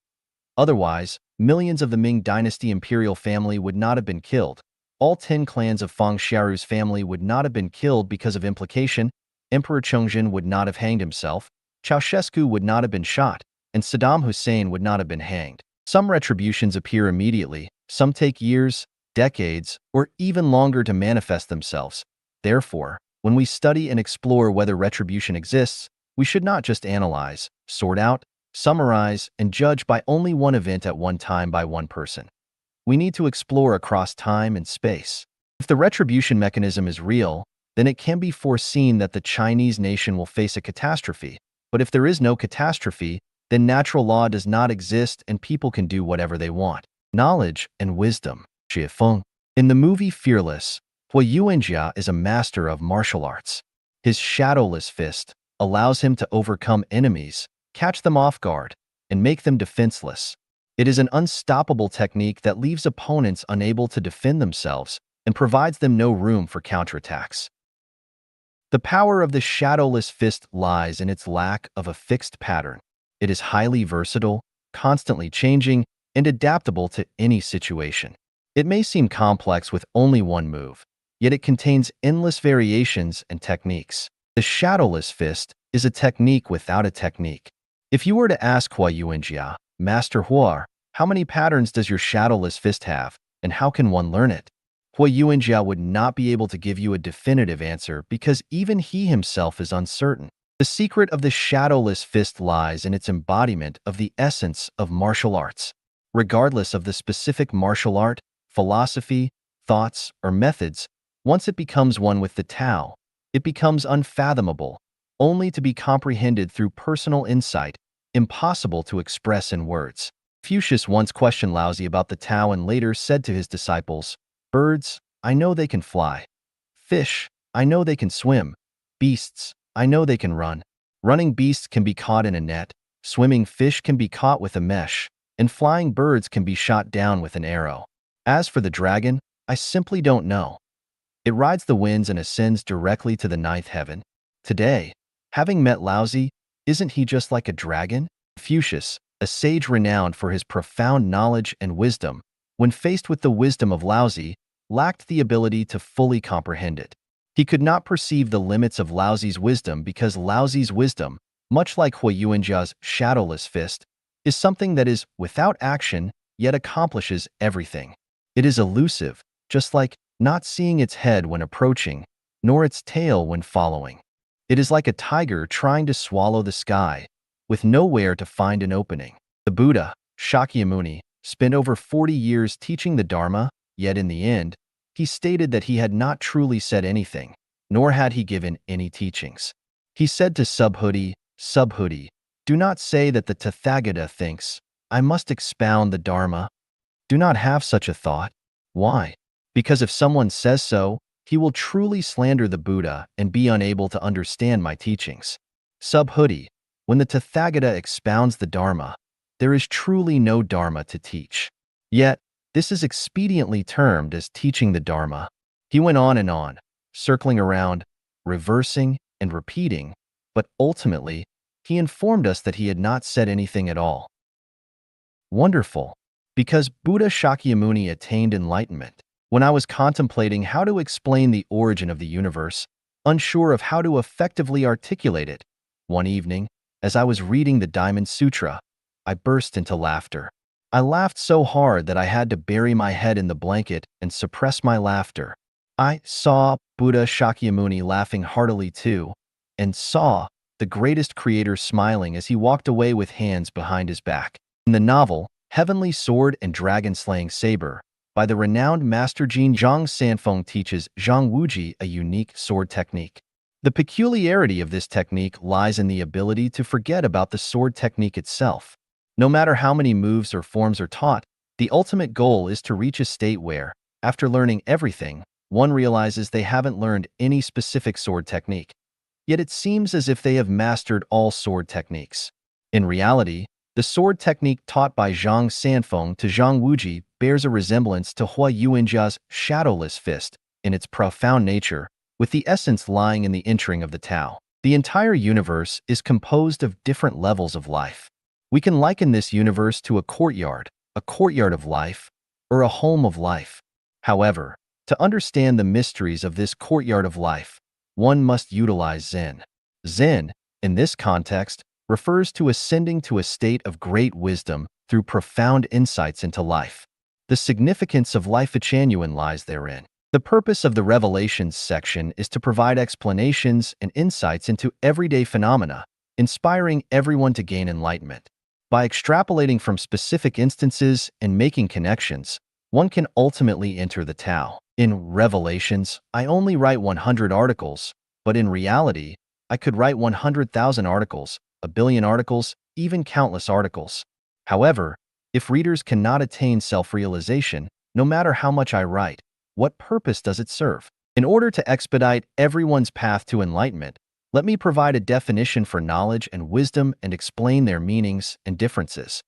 Otherwise, millions of the Ming Dynasty imperial family would not have been killed. All 10 clans of Feng Xiaoru's family would not have been killed because of implication. Emperor Chongzhen would not have hanged himself. Ceausescu would not have been shot, and Saddam Hussein would not have been hanged. Some retributions appear immediately, some take years, decades, or even longer to manifest themselves. Therefore, when we study and explore whether retribution exists, we should not just analyze, sort out, summarize, and judge by only one event at one time by one person. We need to explore across time and space. If the retribution mechanism is real, then it can be foreseen that the Chinese nation will face a catastrophe. But if there is no catastrophe, then natural law does not exist and people can do whatever they want. Knowledge and wisdom. Xie Feng. In the movie Fearless, Hui Yuanjia is a master of martial arts. His shadowless fist allows him to overcome enemies, catch them off guard, and make them defenseless. It is an unstoppable technique that leaves opponents unable to defend themselves and provides them no room for counterattacks. The power of the shadowless fist lies in its lack of a fixed pattern. It is highly versatile, constantly changing, and adaptable to any situation. It may seem complex with only one move, yet it contains endless variations and techniques. The shadowless fist is a technique without a technique. If you were to ask Hui Yuanjia, Master Hua, how many patterns does your shadowless fist have, and how can one learn it? Hui Yuanjia would not be able to give you a definitive answer because even he himself is uncertain. The secret of the shadowless fist lies in its embodiment of the essence of martial arts. Regardless of the specific martial art, philosophy, thoughts, or methods, once it becomes one with the Tao, it becomes unfathomable, only to be comprehended through personal insight, impossible to express in words. Confucius once questioned Laozi about the Tao and later said to his disciples, "Birds, I know they can fly. Fish, I know they can swim. Beasts, I know they can run. Running beasts can be caught in a net, swimming fish can be caught with a mesh, and flying birds can be shot down with an arrow. As for the dragon, I simply don't know. It rides the winds and ascends directly to the ninth heaven." Today, having met Laozi, isn't he just like a dragon? Confucius, a sage renowned for his profound knowledge and wisdom, when faced with the wisdom of Laozi, lacked the ability to fully comprehend it. He could not perceive the limits of Laozi's wisdom because Laozi's wisdom, much like Hua Yuanjia's shadowless fist, is something that is without action yet accomplishes everything. It is elusive, just like not seeing its head when approaching, nor its tail when following. It is like a tiger trying to swallow the sky, with nowhere to find an opening. The Buddha, Shakyamuni, spent over 40 years teaching the Dharma, yet in the end, he stated that he had not truly said anything, nor had he given any teachings. He said to Subhuti, Subhuti, do not say that the Tathagata thinks, I must expound the Dharma. Do not have such a thought. Why? Because if someone says so, he will truly slander the Buddha and be unable to understand my teachings. Subhuti, when the Tathagata expounds the Dharma, there is truly no Dharma to teach. Yet, this is expediently termed as teaching the Dharma. He went on, circling around, reversing and repeating, but ultimately, he informed us that he had not said anything at all. Wonderful, because Buddha Shakyamuni attained enlightenment. When I was contemplating how to explain the origin of the universe, unsure of how to effectively articulate it, one evening, as I was reading the Diamond Sutra, I burst into laughter. I laughed so hard that I had to bury my head in the blanket and suppress my laughter. I saw Buddha Shakyamuni laughing heartily too, and saw the greatest creator smiling as he walked away with hands behind his back. In the novel, Heavenly Sword and Dragon-Slaying Saber, by the renowned Master Jin Zhang Sanfeng teaches Zhang Wuji a unique sword technique. The peculiarity of this technique lies in the ability to forget about the sword technique itself. No matter how many moves or forms are taught, the ultimate goal is to reach a state where, after learning everything, one realizes they haven't learned any specific sword technique. Yet it seems as if they have mastered all sword techniques. In reality, the sword technique taught by Zhang Sanfeng to Zhang Wuji bears a resemblance to Hua Yuanjia's shadowless fist in its profound nature, with the essence lying in the entering of the Tao. The entire universe is composed of different levels of life. We can liken this universe to a courtyard of life, or a home of life. However, to understand the mysteries of this courtyard of life, one must utilize Zen. Zen, in this context, refers to ascending to a state of great wisdom through profound insights into life. The significance of life genuine lies therein. The purpose of the Revelations section is to provide explanations and insights into everyday phenomena, inspiring everyone to gain enlightenment. By extrapolating from specific instances and making connections, one can ultimately enter the Tao. In Revelations, I only write 100 articles, but in reality, I could write 100,000 articles, a billion articles, even countless articles. However, if readers cannot attain self-realization, no matter how much I write, what purpose does it serve? In order to expedite everyone's path to enlightenment, let me provide a definition for knowledge and wisdom and explain their meanings and differences.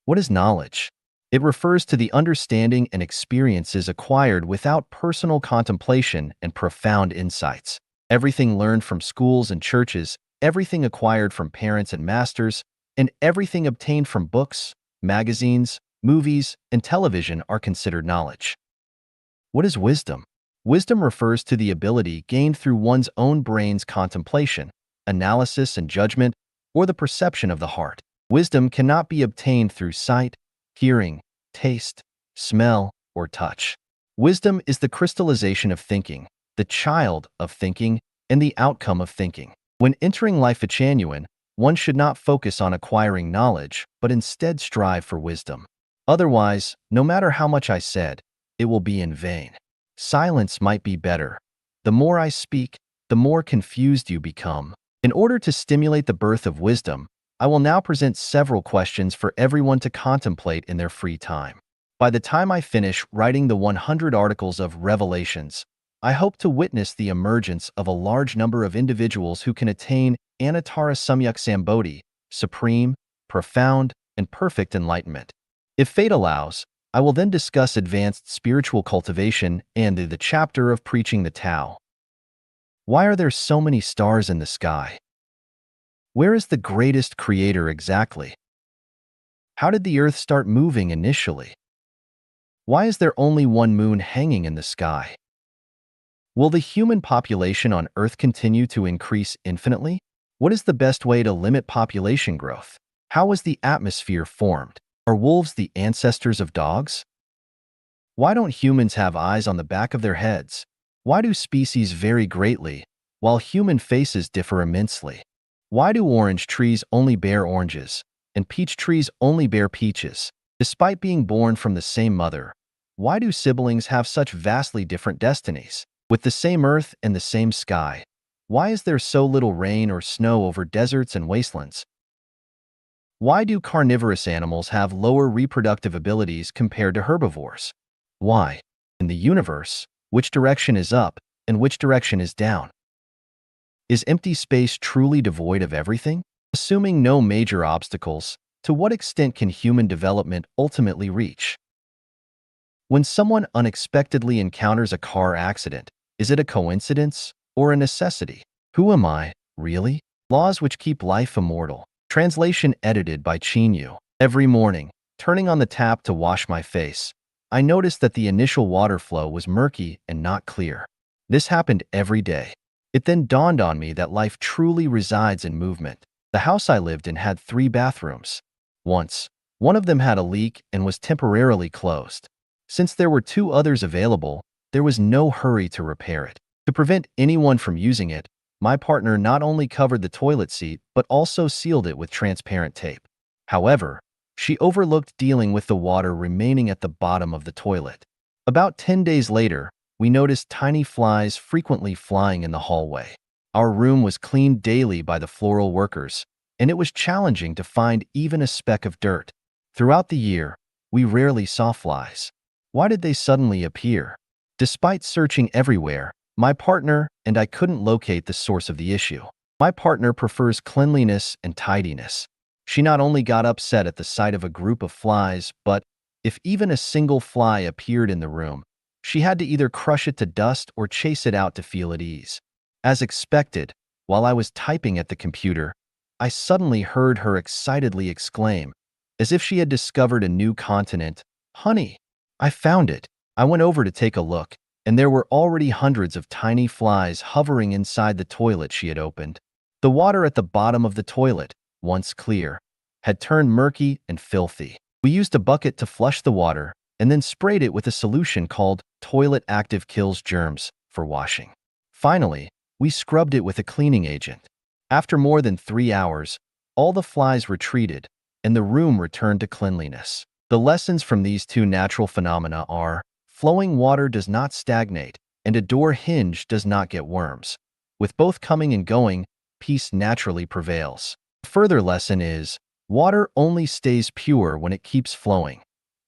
What is knowledge? It refers to the understanding and experiences acquired without personal contemplation and profound insights. Everything learned from schools and churches, everything acquired from parents and masters, and everything obtained from books, magazines, movies, and television are considered knowledge. What is wisdom? Wisdom refers to the ability gained through one's own brain's contemplation, analysis and judgment, or the perception of the heart. Wisdom cannot be obtained through sight, hearing, taste, smell, or touch. Wisdom is the crystallization of thinking, the child of thinking, and the outcome of thinking. When entering life genuine, one should not focus on acquiring knowledge, but instead strive for wisdom. Otherwise, no matter how much I said, it will be in vain. Silence might be better. The more I speak, the more confused you become. In order to stimulate the birth of wisdom, I will now present several questions for everyone to contemplate in their free time. By the time I finish writing the 100 articles of Revelations, I hope to witness the emergence of a large number of individuals who can attain Anuttara Samyak Sambodhi, supreme, profound, and perfect enlightenment. If fate allows, I will then discuss advanced spiritual cultivation and the chapter of preaching the Tao. Why are there so many stars in the sky? Where is the greatest creator exactly? How did the earth start moving initially? Why is there only one moon hanging in the sky? Will the human population on Earth continue to increase infinitely? What is the best way to limit population growth? How was the atmosphere formed? Are wolves the ancestors of dogs? Why don't humans have eyes on the back of their heads? Why do species vary greatly, while human faces differ immensely? Why do orange trees only bear oranges, and peach trees only bear peaches? Despite being born from the same mother, why do siblings have such vastly different destinies? With the same earth and the same sky, why is there so little rain or snow over deserts and wastelands? Why do carnivorous animals have lower reproductive abilities compared to herbivores? Why? In the universe, which direction is up and which direction is down? Is empty space truly devoid of everything? Assuming no major obstacles, to what extent can human development ultimately reach? When someone unexpectedly encounters a car accident, is it a coincidence or a necessity? Who am I, really? Laws which keep life immortal. Translation edited by Chinyu. Every morning, turning on the tap to wash my face, I noticed that the initial water flow was murky and not clear. This happened every day. It then dawned on me that life truly resides in movement. The house I lived in had 3 bathrooms. Once, one of them had a leak and was temporarily closed. Since there were 2 others available, there was no hurry to repair it. To prevent anyone from using it, my partner not only covered the toilet seat but also sealed it with transparent tape. However, she overlooked dealing with the water remaining at the bottom of the toilet. About 10 days later, we noticed tiny flies frequently flying in the hallway. Our room was cleaned daily by the floral workers, and it was challenging to find even a speck of dirt. Throughout the year, we rarely saw flies. Why did they suddenly appear? Despite searching everywhere, my partner and I couldn't locate the source of the issue. My partner prefers cleanliness and tidiness. She not only got upset at the sight of a group of flies, but if even a single fly appeared in the room, she had to either crush it to dust or chase it out to feel at ease. As expected, while I was typing at the computer, I suddenly heard her excitedly exclaim, as if she had discovered a new continent, "Honey, I found it." I went over to take a look, and there were already hundreds of tiny flies hovering inside the toilet she had opened. The water at the bottom of the toilet, once clear, had turned murky and filthy. We used a bucket to flush the water and then sprayed it with a solution called Toilet Active Kills Germs for washing. Finally, we scrubbed it with a cleaning agent. After more than 3 hours, all the flies retreated and the room returned to cleanliness. The lessons from these 2 natural phenomena are: flowing water does not stagnate, and a door hinge does not get worms. With both coming and going, peace naturally prevails. A further lesson is, water only stays pure when it keeps flowing.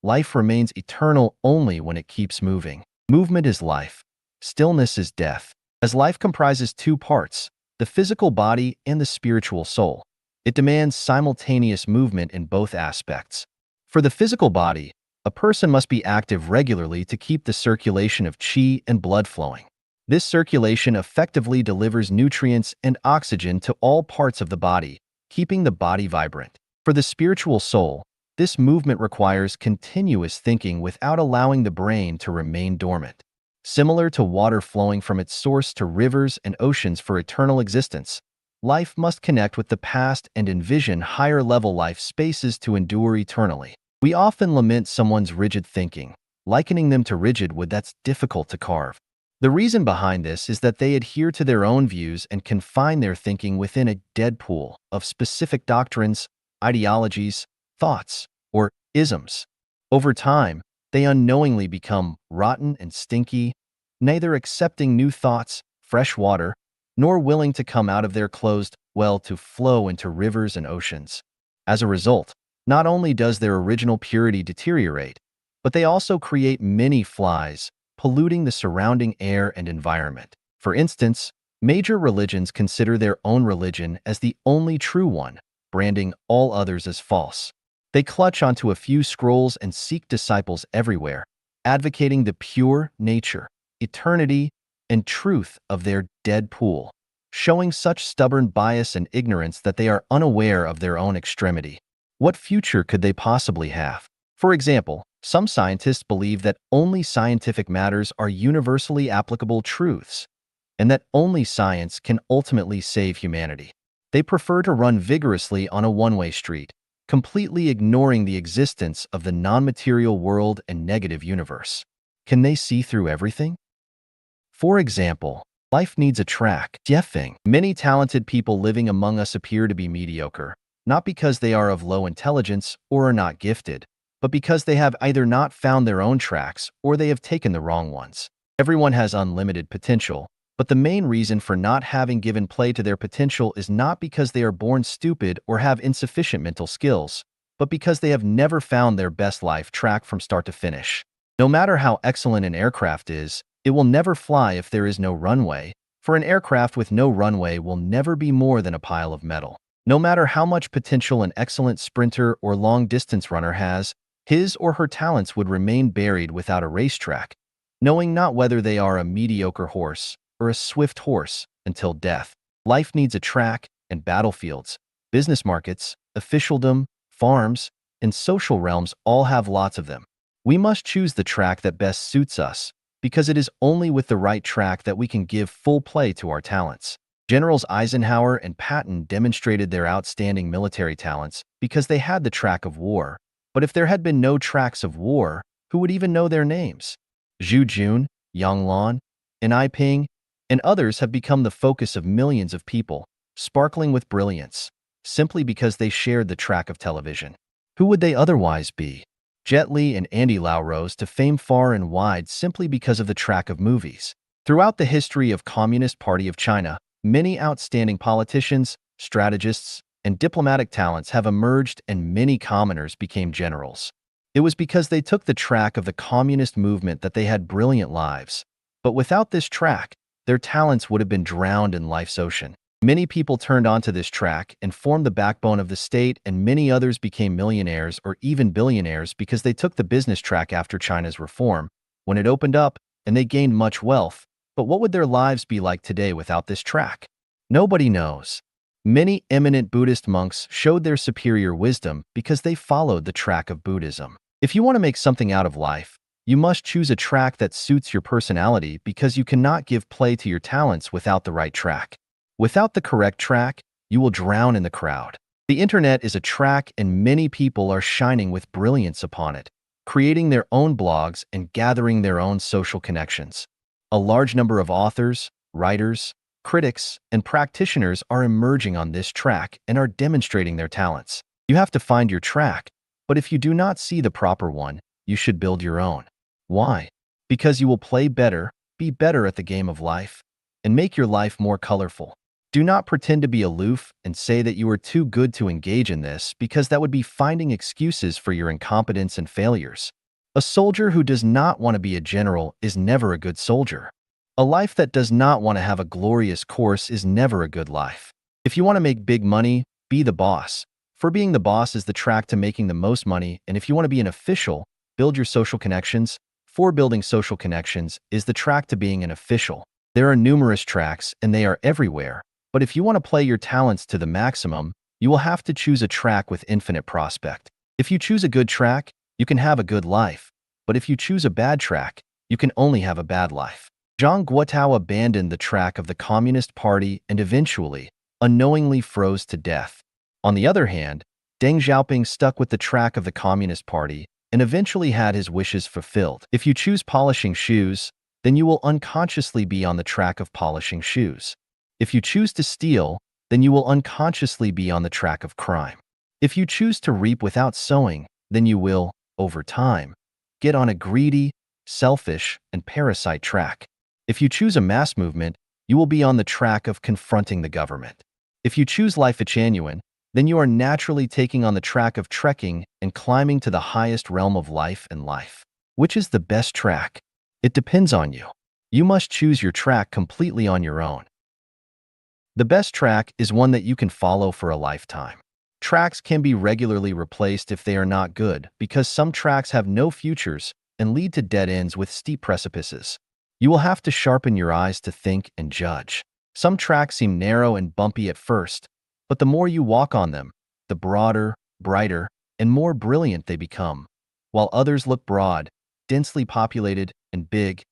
Life remains eternal only when it keeps moving. Movement is life. Stillness is death. As life comprises 2 parts, the physical body and the spiritual soul, it demands simultaneous movement in both aspects. For the physical body, a person must be active regularly to keep the circulation of qi and blood flowing. This circulation effectively delivers nutrients and oxygen to all parts of the body, keeping the body vibrant. For the spiritual soul, this movement requires continuous thinking without allowing the brain to remain dormant. Similar to water flowing from its source to rivers and oceans for eternal existence, life must connect with the past and envision higher-level life spaces to endure eternally. We often lament someone's rigid thinking, likening them to rigid wood that's difficult to carve. The reason behind this is that they adhere to their own views and confine their thinking within a dead pool of specific doctrines, ideologies, thoughts, or isms. Over time, they unknowingly become rotten and stinky, neither accepting new thoughts, fresh water, nor willing to come out of their closed well to flow into rivers and oceans. As a result, not only does their original purity deteriorate, but they also create many flies, polluting the surrounding air and environment. For instance, major religions consider their own religion as the only true one, branding all others as false. They clutch onto a few scrolls and seek disciples everywhere, advocating the pure nature, eternity, and truth of their dead pool, showing such stubborn bias and ignorance that they are unaware of their own extremity. What future could they possibly have? For example, Some scientists believe that only scientific matters are universally applicable truths, and that only science can ultimately save humanity. They prefer to run vigorously on a one-way street, completely ignoring the existence of the non-material world and negative universe. Can they see through everything? For example, life needs a track. Jeffing. Many talented people living among us appear to be mediocre, not because they are of low intelligence or are not gifted, but because they have either not found their own tracks or they have taken the wrong ones. Everyone has unlimited potential, but the main reason for not having given play to their potential is not because they are born stupid or have insufficient mental skills, but because they have never found their best life track from start to finish. No matter how excellent an aircraft is, it will never fly if there is no runway, for an aircraft with no runway will never be more than a pile of metal. No matter how much potential an excellent sprinter or long-distance runner has, his or her talents would remain buried without a racetrack, knowing not whether they are a mediocre horse or a swift horse until death. Life needs a track, and battlefields, business markets, officialdom, farms, and social realms all have lots of them. We must choose the track that best suits us, because it is only with the right track that we can give full play to our talents. Generals Eisenhower and Patton demonstrated their outstanding military talents because they had the track of war. But if there had been no tracks of war, who would even know their names? Zhu Jun, Yang Lan, and Ai Ping, and others have become the focus of millions of people, sparkling with brilliance, simply because they shared the track of television. Who would they otherwise be? Jet Li and Andy Lau rose to fame far and wide simply because of the track of movies. Throughout the history of Communist Party of China, many outstanding politicians, strategists, and diplomatic talents have emerged and many commoners became generals. It was because they took the track of the communist movement that they had brilliant lives. But without this track, their talents would have been drowned in life's ocean. Many people turned onto this track and formed the backbone of the state, and many others became millionaires or even billionaires because they took the business track after China's reform, when it opened up, and they gained much wealth. But what would their lives be like today without this track? Nobody knows. Many eminent Buddhist monks showed their superior wisdom because they followed the track of Buddhism. If you want to make something out of life, you must choose a track that suits your personality, because you cannot give play to your talents without the right track. Without the correct track, you will drown in the crowd. The internet is a track, and many people are shining with brilliance upon it, creating their own blogs and gathering their own social connections. A large number of authors, writers, critics, and practitioners are emerging on this track and are demonstrating their talents. You have to find your track, but if you do not see the proper one, you should build your own. Why? Because you will play better, be better at the game of life, and make your life more colorful. Do not pretend to be aloof and say that you are too good to engage in this, because that would be finding excuses for your incompetence and failures. A soldier who does not want to be a general is never a good soldier. A life that does not want to have a glorious course is never a good life. If you want to make big money, be the boss. For being the boss is the track to making the most money, and if you want to be an official, build your social connections. For building social connections is the track to being an official. There are numerous tracks, and they are everywhere. But if you want to play your talents to the maximum, you will have to choose a track with infinite prospect. If you choose a good track, you can have a good life. But if you choose a bad track, you can only have a bad life. Zhang Guotao abandoned the track of the Communist Party and eventually, unknowingly froze to death. On the other hand, Deng Xiaoping stuck with the track of the Communist Party and eventually had his wishes fulfilled. If you choose polishing shoes, then you will unconsciously be on the track of polishing shoes. If you choose to steal, then you will unconsciously be on the track of crime. If you choose to reap without sowing, then you will, over time, get on a greedy, selfish, and parasite track. If you choose a mass movement, you will be on the track of confronting the government. If you choose life genuine, then you are naturally taking on the track of trekking and climbing to the highest realm of life and life. Which is the best track? It depends on you. You must choose your track completely on your own. The best track is one that you can follow for a lifetime. Tracks can be regularly replaced if they are not good, because some tracks have no futures and lead to dead ends with steep precipices. You will have to sharpen your eyes to think and judge. Some tracks seem narrow and bumpy at first, but the more you walk on them, the broader, brighter, and more brilliant they become. while others look broad, densely populated, and big.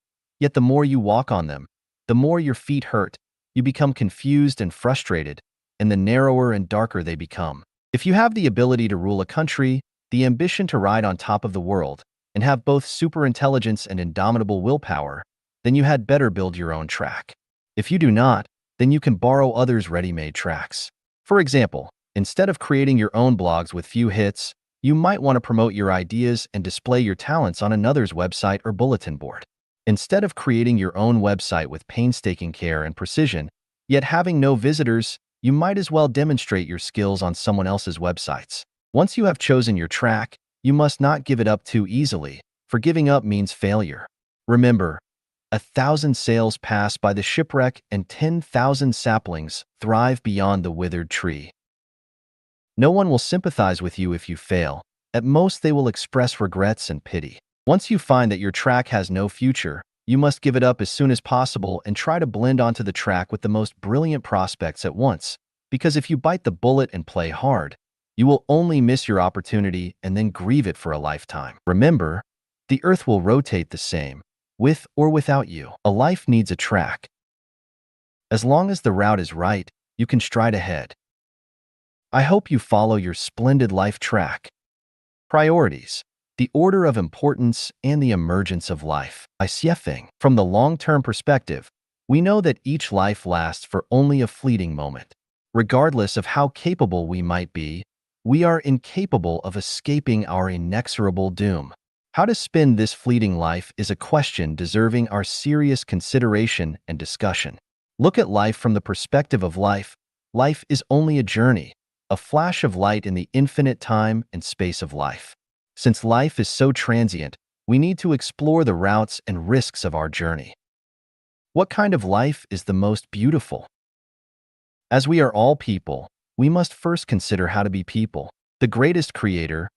Yet the more you walk on them, the more your feet hurt, you become confused and frustrated, and the narrower and darker they become. If you have the ability to rule a country, the ambition to ride on top of the world, and have both superintelligence and indomitable willpower, then you had better build your own track. If you do not, then you can borrow others' ready-made tracks. For example, instead of creating your own blogs with few hits, you might want to promote your ideas and display your talents on another's website or bulletin board. Instead of creating your own website with painstaking care and precision, yet having no visitors, you might as well demonstrate your skills on someone else's websites. Once you have chosen your track, you must not give it up too easily, for giving up means failure. Remember, 1,000 sails pass by the shipwreck and 10,000 saplings thrive beyond the withered tree. No one will sympathize with you if you fail. At most, they will express regrets and pity. Once you find that your track has no future, you must give it up as soon as possible and try to blend onto the track with the most brilliant prospects at once, because if you bite the bullet and play hard, you will only miss your opportunity and then grieve it for a lifetime. Remember, the earth will rotate the same, with or without you. A life needs a track. As long as the route is right, you can stride ahead. I hope you follow your splendid life track. Priorities: the order of importance and the emergence of life. By Xiefeng. From the long-term perspective, we know that each life lasts for only a fleeting moment. Regardless of how capable we might be, we are incapable of escaping our inexorable doom. How to spend this fleeting life is a question deserving our serious consideration and discussion. Look at life from the perspective of life. Life is only a journey, a flash of light in the infinite time and space of life. Since life is so transient, we need to explore the routes and risks of our journey. What kind of life is the most beautiful? As we are all people, we must first consider how to be people. The greatest creator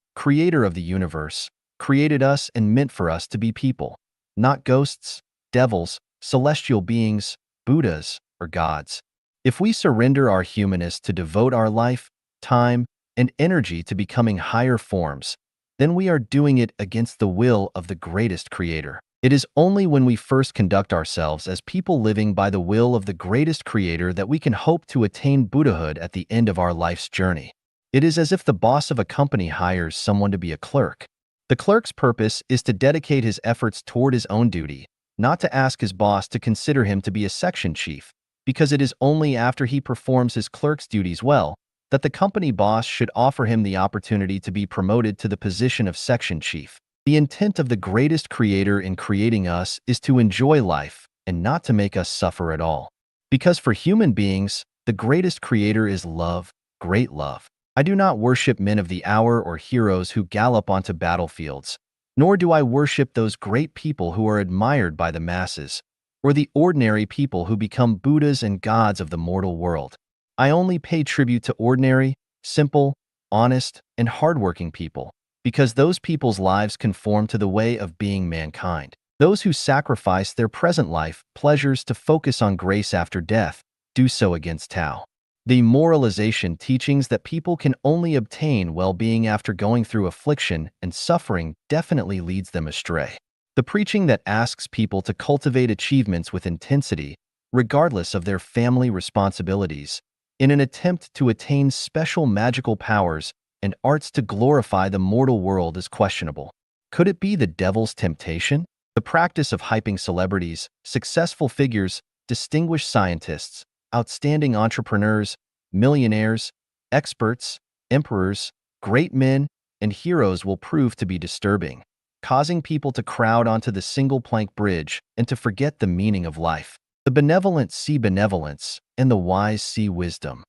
of the universe, created us and meant for us to be people, not ghosts, devils, celestial beings, Buddhas, or gods. If we surrender our humanness to devote our life, time, and energy to becoming higher forms, then we are doing it against the will of the greatest creator. It is only when we first conduct ourselves as people living by the will of the greatest creator that we can hope to attain Buddhahood at the end of our life's journey. It is as if the boss of a company hires someone to be a clerk. The clerk's purpose is to dedicate his efforts toward his own duty, not to ask his boss to consider him to be a section chief, because it is only after he performs his clerk's duties well that the company boss should offer him the opportunity to be promoted to the position of section chief. The intent of the greatest creator in creating us is to enjoy life and not to make us suffer at all. Because for human beings, the greatest creator is love, great love. I do not worship men of the hour or heroes who gallop onto battlefields, nor do I worship those great people who are admired by the masses, or the ordinary people who become Buddhas and gods of the mortal world. I only pay tribute to ordinary, simple, honest, and hardworking people, because those people's lives conform to the way of being mankind. Those who sacrifice their present life pleasures to focus on grace after death do so against Tao. The moralization teachings that people can only obtain well-being after going through affliction and suffering definitely leads them astray. The preaching that asks people to cultivate achievements with intensity, regardless of their family responsibilities, in an attempt to attain special magical powers and arts to glorify the mortal world is questionable. Could it be the devil's temptation? The practice of hyping celebrities, successful figures, distinguished scientists, outstanding entrepreneurs, millionaires, experts, emperors, great men, and heroes will prove to be disturbing, causing people to crowd onto the single-plank bridge and to forget the meaning of life. The benevolent see benevolence, and the wise see wisdom.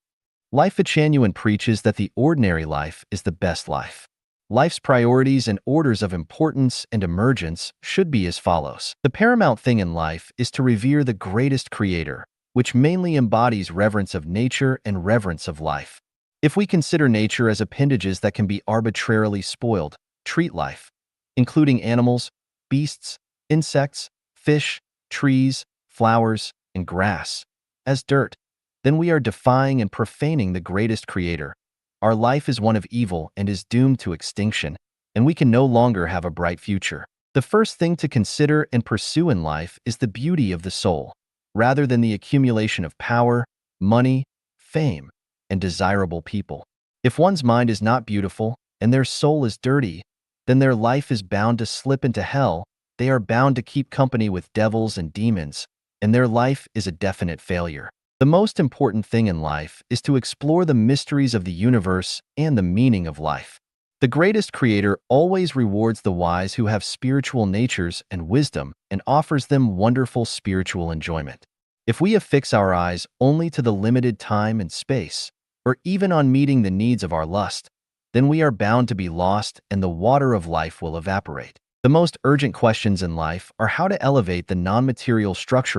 Life Achanuan preaches that the ordinary life is the best life. Life's priorities and orders of importance and emergence should be as follows. The paramount thing in life is to revere the greatest creator, which mainly embodies reverence of nature and reverence of life. If we consider nature as appendages that can be arbitrarily spoiled, treat life, including animals, beasts, insects, fish, trees, flowers, and grass, as dirt, then we are defying and profaning the greatest creator. Our life is one of evil and is doomed to extinction, and we can no longer have a bright future. The first thing to consider and pursue in life is the beauty of the soul, rather than the accumulation of power, money, fame, and desirable people. If one's mind is not beautiful and their soul is dirty, then their life is bound to slip into hell. They are bound to keep company with devils and demons, and their life is a definite failure. The most important thing in life is to explore the mysteries of the universe and the meaning of life. The greatest creator always rewards the wise who have spiritual natures and wisdom and offers them wonderful spiritual enjoyment. If we affix our eyes only to the limited time and space, or even on meeting the needs of our lust, then we are bound to be lost and the water of life will evaporate. The most urgent questions in life are how to elevate the non-material structure of